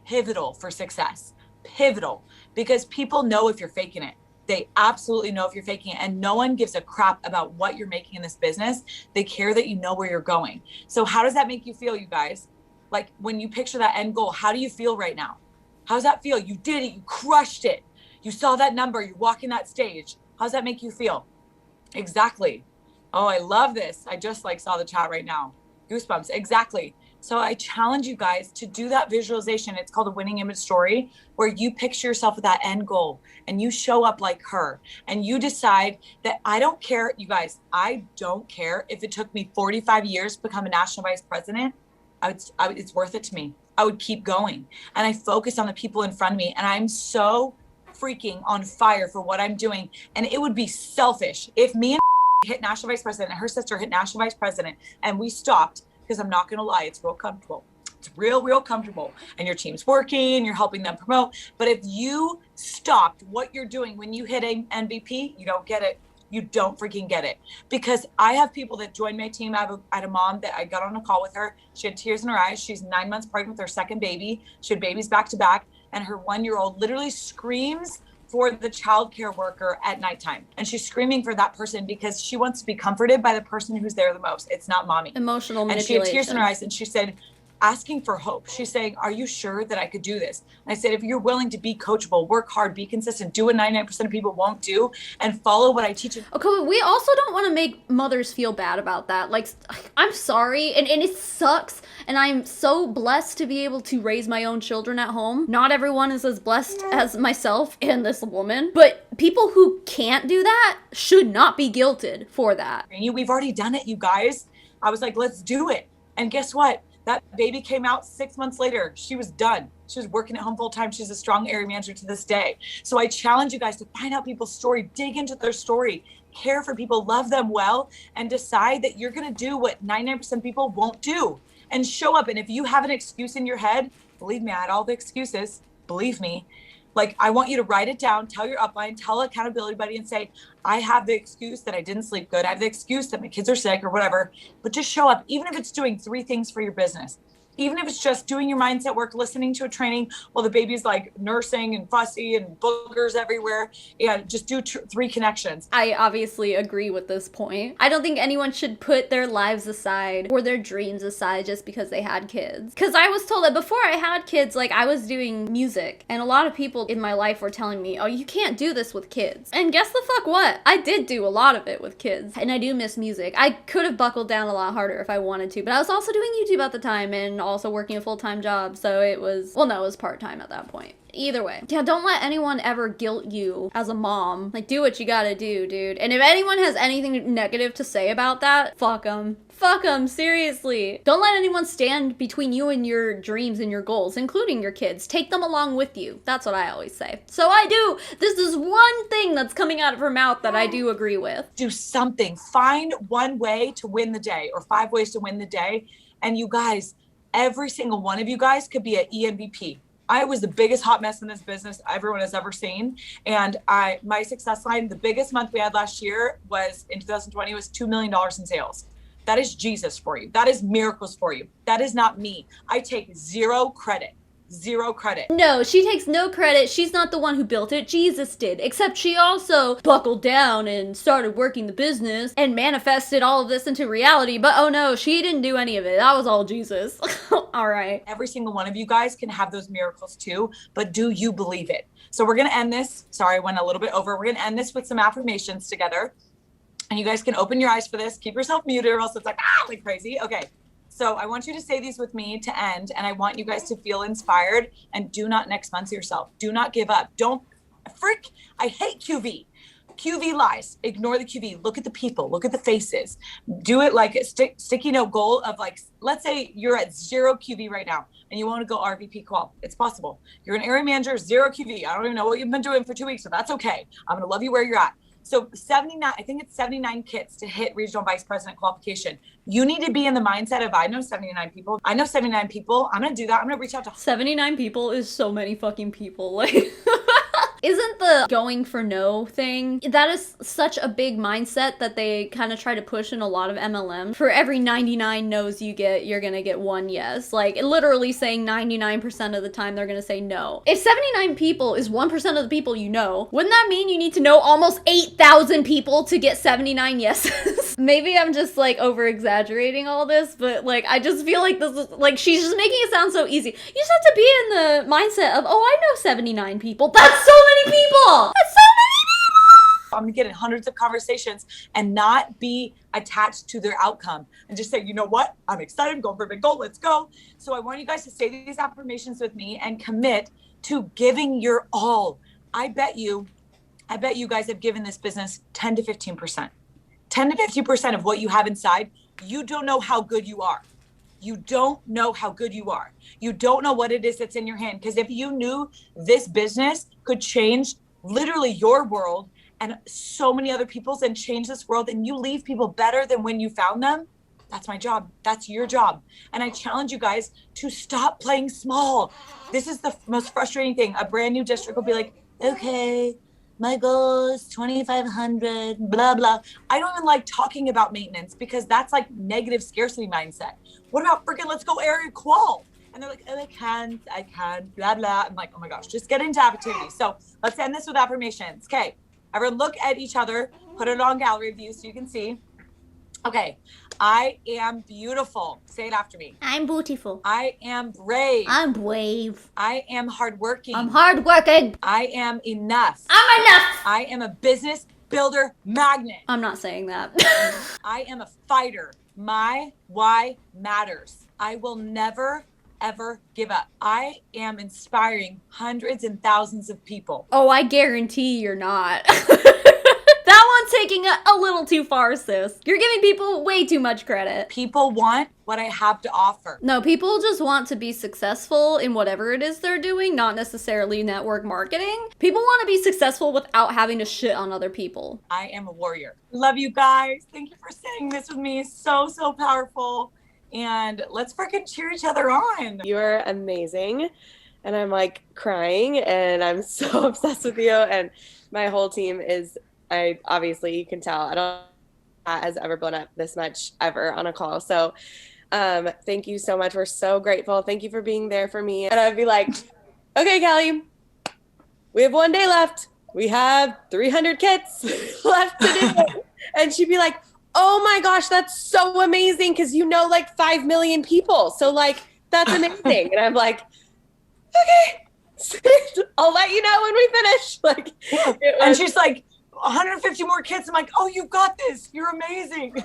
pivotal for success. Pivotal. Because people know if you're faking it. They absolutely know if you're faking it, and no one gives a crap about what you're making in this business. They care that you know where you're going. So how does that make you feel, you guys? Like when you picture that end goal, how do you feel right now? How does that feel? You did it. You crushed it. You saw that number. You're walking that stage. How does that make you feel? Exactly. Oh, I love this. I just saw the chat right now. Goosebumps. Exactly. So I challenge you guys to do that visualization. It's called a winning image story, where you picture yourself with that end goal and you show up like her and you decide that I don't care, you guys, I don't care if it took me 45 years to become a national vice president. It's worth it to me. I would keep going. And I focus on the people in front of me. And I'm so freaking on fire for what I'm doing. And it would be selfish if me and hit national vice president and her sister hit national vice president and we stopped. Because I'm not going to lie, it's real comfortable. It's real comfortable. And your team's working, you're helping them promote. But if you stopped what you're doing when you hit an MVP, you don't get it. You don't freaking get it. Because I have people that join my team. I had a mom that I got on a call with her. She had tears in her eyes. She's 9 months pregnant with her second baby. She had babies back to back. And her 1-year-old literally screams for the childcare worker at nighttime. And she's screaming for that person because she wants to be comforted by the person who's there the most. It's not mommy. Emotional manipulation. And she had tears in her eyes and she said, asking for hope. She's saying, are you sure that I could do this? And I said, if you're willing to be coachable, work hard, be consistent, do what 99% of people won't do, and follow what I teach you. Okay, but we also don't want to make mothers feel bad about that. Like, I'm sorry, and it sucks, and I'm so blessed to be able to raise my own children at home. Not everyone is as blessed as myself and this woman, but people who can't do that should not be guilted for that. We've already done it, you guys. I was like, let's do it. And guess what? That baby came out 6 months later. She was done. She was working at home full time. She's a strong area manager to this day. So I challenge you guys to find out people's story, dig into their story, care for people, love them well, and decide that you're going to do what 99% of people won't do and show up. And if you have an excuse in your head, believe me, I had all the excuses. Believe me. Like, I want you to write it down, tell your upline, tell accountability buddy and say, I have the excuse that I didn't sleep good. I have the excuse that my kids are sick or whatever, but just show up. Even if it's doing 3 things for your business, even if it's just doing your mindset work, listening to a training while the baby's like nursing and fussy and boogers everywhere, and just do 3 connections. I obviously agree with this point. I don't think anyone should put their lives aside or their dreams aside just because they had kids. Because I was told that before I had kids, like, I was doing music, and a lot of people in my life were telling me, oh, you can't do this with kids. And guess the fuck what? I did do a lot of it with kids, and I do miss music. I could have buckled down a lot harder if I wanted to, but I was also doing YouTube at the time and also working a full-time job, so it was, well, no, it was part-time at that point. Either way, yeah, don't let anyone ever guilt you as a mom. Like, do what you gotta do, dude. And if anyone has anything negative to say about that, fuck them. Fuck them, seriously. Don't let anyone stand between you and your dreams and your goals, including your kids. Take them along with you. That's what I always say. So I do. This is one thing that's coming out of her mouth that I do agree with. Do something. Find one way to win the day, or 5 ways to win the day. And you guys, every single one of you guys could be an EMVP. I was the biggest hot mess in this business everyone has ever seen. And my success line, the biggest month we had last year was in 2020 was $2 million in sales. That is Jesus for you. That is miracles for you. That is not me. I take 0 credit. 0 credit. No, she takes no credit. She's not the one who built it. Jesus did. Except she also buckled down and started working the business and manifested all of this into reality. But oh no, she didn't do any of it. That was all Jesus. All right. Every single one of you guys can have those miracles too, but do you believe it? So we're going to end this. Sorry, I went a little bit over. We're going to end this with some affirmations together. And you guys can open your eyes for this. Keep yourself muted or else it's like crazy. Okay. So I want you to say these with me to end, and I want you guys to feel inspired, and do not next month yourself. Do not give up. I hate QV. QV lies. Ignore the QV. Look at the people. Look at the faces. Do it like a sticky note goal of, like, let's say you're at 0 QV right now and you want to go RVP qual. It's possible. You're an area manager, 0 QV. I don't even know what you've been doing for 2 weeks, so that's okay. I'm going to love you where you're at. So 79, I think it's 79 kits to hit regional vice president qualification. You need to be in the mindset of, I know 79 people. I know 79 people. I'm going to do that. I'm going to reach out to 79 people is so many fucking people. Like, isn't the going for no thing, that is such a big mindset that they kind of try to push in a lot of MLM. For every 99 no's you get, you're gonna get 1 yes. Like, literally saying 99% of the time they're gonna say no. If 79 people is 1% of the people you know, wouldn't that mean you need to know almost 8,000 people to get 79 yeses? Maybe I'm just like over exaggerating all this, but like, I just feel like this is like, she's just making it sound so easy. You just have to be in the mindset of, oh, I know 79 people. That's so many people. That's so many people. I'm gonna get in hundreds of conversations and not be attached to their outcome and just say, you know what? I'm excited. I'm going for a big goal. Let's go. So I want you guys to say these affirmations with me and commit to giving your all. I bet you guys have given this business 10 to 15%. 10 to 50% of what you have inside. You don't know how good you are. You don't know how good you are. You don't know what it is that's in your hand. Because if you knew this business could change literally your world and so many other people's and change this world, and you leave people better than when you found them, that's my job. That's your job. And I challenge you guys to stop playing small. This is the most frustrating thing. A brand new district will be like, okay, my goal is 2,500, blah, blah. I don't even like talking about maintenance because that's like negative scarcity mindset. What about freaking let's go area qual? And they're like, oh, I can't, blah, blah. I'm like, oh my gosh, just get into opportunity. So let's end this with affirmations. Okay, everyone look at each other, put it on gallery view so you can see. Okay. I am beautiful. Say it after me. I'm beautiful. I am brave. I'm brave. I am hardworking. I'm hardworking. I am enough. I'm enough. I am a business builder magnet. I'm not saying that. I am a fighter. My why matters. I will never, ever give up. I am inspiring hundreds and thousands of people. Oh, I guarantee you're not. That one's taking a little too far, sis. You're giving people way too much credit. People want what I have to offer. No, people just want to be successful in whatever it is they're doing, not necessarily network marketing. People want to be successful without having to shit on other people. I am a warrior. Love you guys. Thank you for saying this with me. So, so powerful. And let's freaking cheer each other on. You're amazing. And I'm like crying and I'm so obsessed with you. And my whole team is, obviously you can tell, I don't has ever blown up this much ever on a call. So thank you so much. We're so grateful. Thank you for being there for me. And I'd be like, okay, Callie, we have 1 day left. We have 300 kits left to do. And she'd be like, oh my gosh, that's so amazing. Cause you know, like 5 million people. So like, that's amazing. And I'm like, okay, I'll let you know when we finish. Like, and she's like, 150 more kits. I'm like, oh, you got this. You're amazing.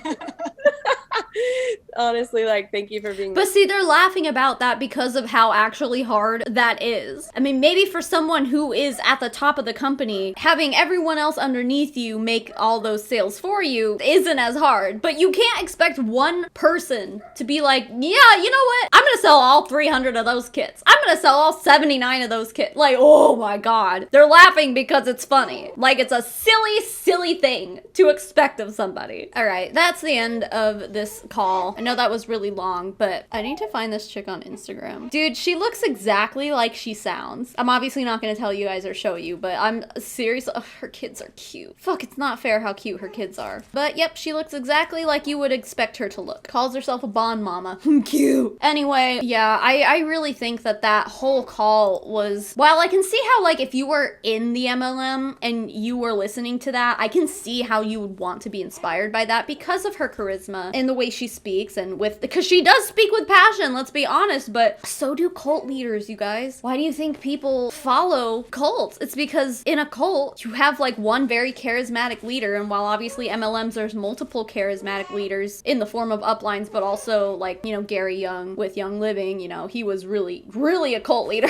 honestly, like, thank you for being But see, they're laughing about that because of how actually hard that is. I mean, maybe for someone who is at the top of the company, having everyone else underneath you make all those sales for you isn't as hard. But you can't expect one person to be like, yeah, you know what? I'm gonna sell all 300 of those kits. I'm gonna sell all 79 of those kits. Like, oh my god. They're laughing because it's funny. Like, it's a silly, silly thing to expect of somebody. All right, that's the end of this call. I know that was really long, but I need to find this chick on Instagram. Dude, she looks exactly like she sounds. I'm obviously not gonna tell you guys or show you, but I'm serious. Ugh, her kids are cute. Fuck, it's not fair how cute her kids are. But yep, she looks exactly like you would expect her to look. Calls herself a Bond mama. Cute. Anyway, yeah, I really think that that whole call was, while I can see how, like, if you were in the MLM and you were listening to that, I can see how you would want to be inspired by that because of her charisma and the way she speaks, and because she does speak with passion, let's be honest, but so do cult leaders, you guys. Why do you think people follow cults? It's because in a cult, you have like one very charismatic leader, and while obviously MLMs, there's multiple charismatic leaders in the form of uplines, but also like, you know, Gary Young with Young Living, you know, he was really, really a cult leader.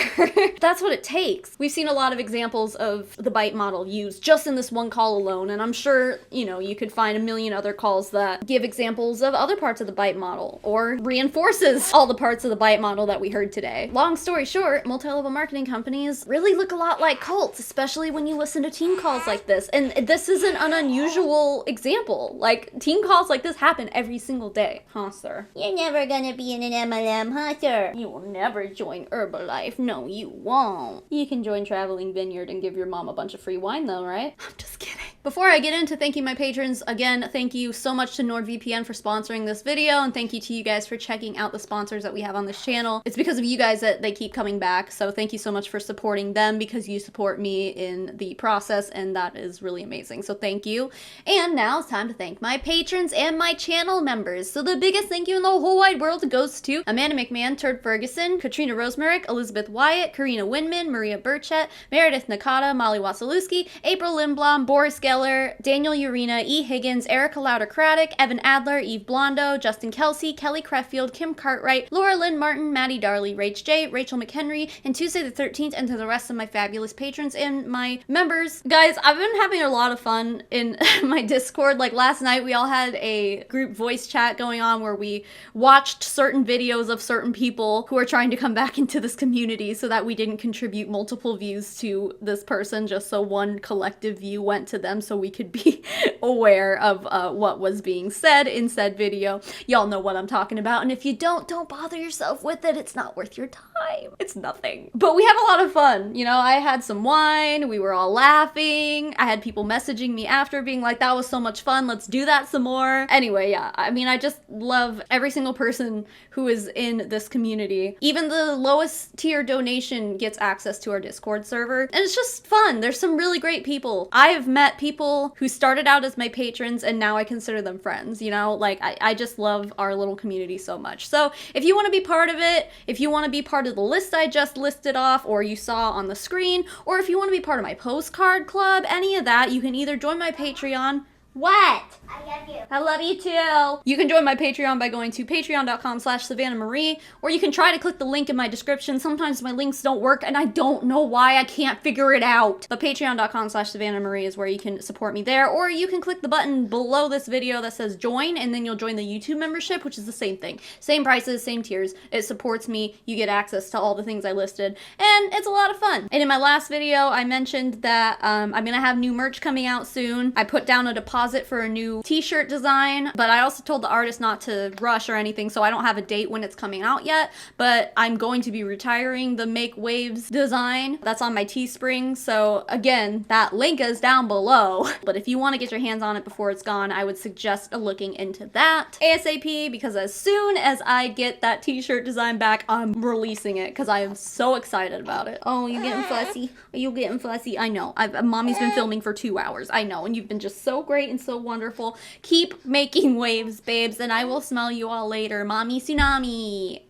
That's what it takes. We've seen a lot of examples of the bite model used just in this one call alone, and I'm sure, you know, you could find a million other calls that give examples of other parts of the bite model or reinforces all the parts of the bite model that we heard today. Long story short, multi-level marketing companies really look a lot like cults, especially when you listen to team calls like this. And this isn't an unusual example. Like, team calls like this happen every single day. Huh, sir? You're never gonna be in an MLM, huh, sir? You will never join Herbalife. No, you won't. You can join Traveling Vineyard and give your mom a bunch of free wine though, right? I'm just kidding. Before I get into thanking my patrons, again, thank you so much to NordVPN for sponsoring this video, and thank you to you guys for checking out the sponsors that we have on this channel. It's because of you guys that they keep coming back, so thank you so much for supporting them, because you support me in the process, and that is really amazing, so thank you. And now it's time to thank my patrons and my channel members. So the biggest thank you in the whole wide world goes to Amanda McMahon, Turd Ferguson, Katrina Rosemerick, Elizabeth Wyatt, Karina Winman, Maria Burchett, Meredith Nakata, Molly Wasilewski, April Lindblom, Boris Geller, Daniel Urena, E. Higgins, Erica Lauder-Craddock, Evan Adler, Eve Blondo, Justin Kelsey, Kelly Creffield, Kim Cartwright, Laura Lynn Martin, Maddie Darley, Rach J, Rachel McHenry, and Tuesday the 13th, and to the rest of my fabulous patrons and my members. Guys, I've been having a lot of fun in my Discord. Like last night, we all had a group voice chat going on where we watched certain videos of certain people who are trying to come back into this community so that we didn't contribute multiple views to this person, just so one collective view went to them so we could be aware of what was being said in said video. Y'all know what I'm talking about, and if you don't bother yourself with it. It's not worth your time. time. It's nothing. But we had a lot of fun. You know, I had some wine, we were all laughing. I had people messaging me after being like, that was so much fun, let's do that some more. Anyway, yeah, I mean, I just love every single person who is in this community. Even the lowest tier donation gets access to our Discord server. And it's just fun. There's some really great people. I have met people who started out as my patrons and now I consider them friends, you know? Like, I just love our little community so much. So if you want to be part of it, if you want to be part of the list I just listed off or you saw on the screen, or if you want to be part of my postcard club, any of that, you can either join my Patreon. What? I love you. I love you too. You can join my Patreon by going to patreon.com/SavannahMarie, or you can try to click the link in my description. Sometimes my links don't work and I don't know why. I can't figure it out. But patreon.com/SavannahMarie is where you can support me there, or you can click the button below this video that says join, and then you'll join the YouTube membership, which is the same thing. Same prices, same tiers. It supports me. You get access to all the things I listed, and it's a lot of fun. And in my last video, I mentioned that I'm gonna have new merch coming out soon. I put down a deposit for a new t-shirt design, but I also told the artist not to rush or anything, so I don't have a date when it's coming out yet, but I'm going to be retiring the Make Waves design. That's on my Teespring, so again, that link is down below. But if you want to get your hands on it before it's gone, I would suggest looking into that ASAP, because as soon as I get that t-shirt design back, I'm releasing it, because I am so excited about it. Oh, you getting fussy? Are you getting fussy? I know. Mommy's been filming for 2 hours. I know, and you've been just so great and so wonderful. Keep making waves, babes, and I will smell you all later. Mommy Tsunami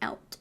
out.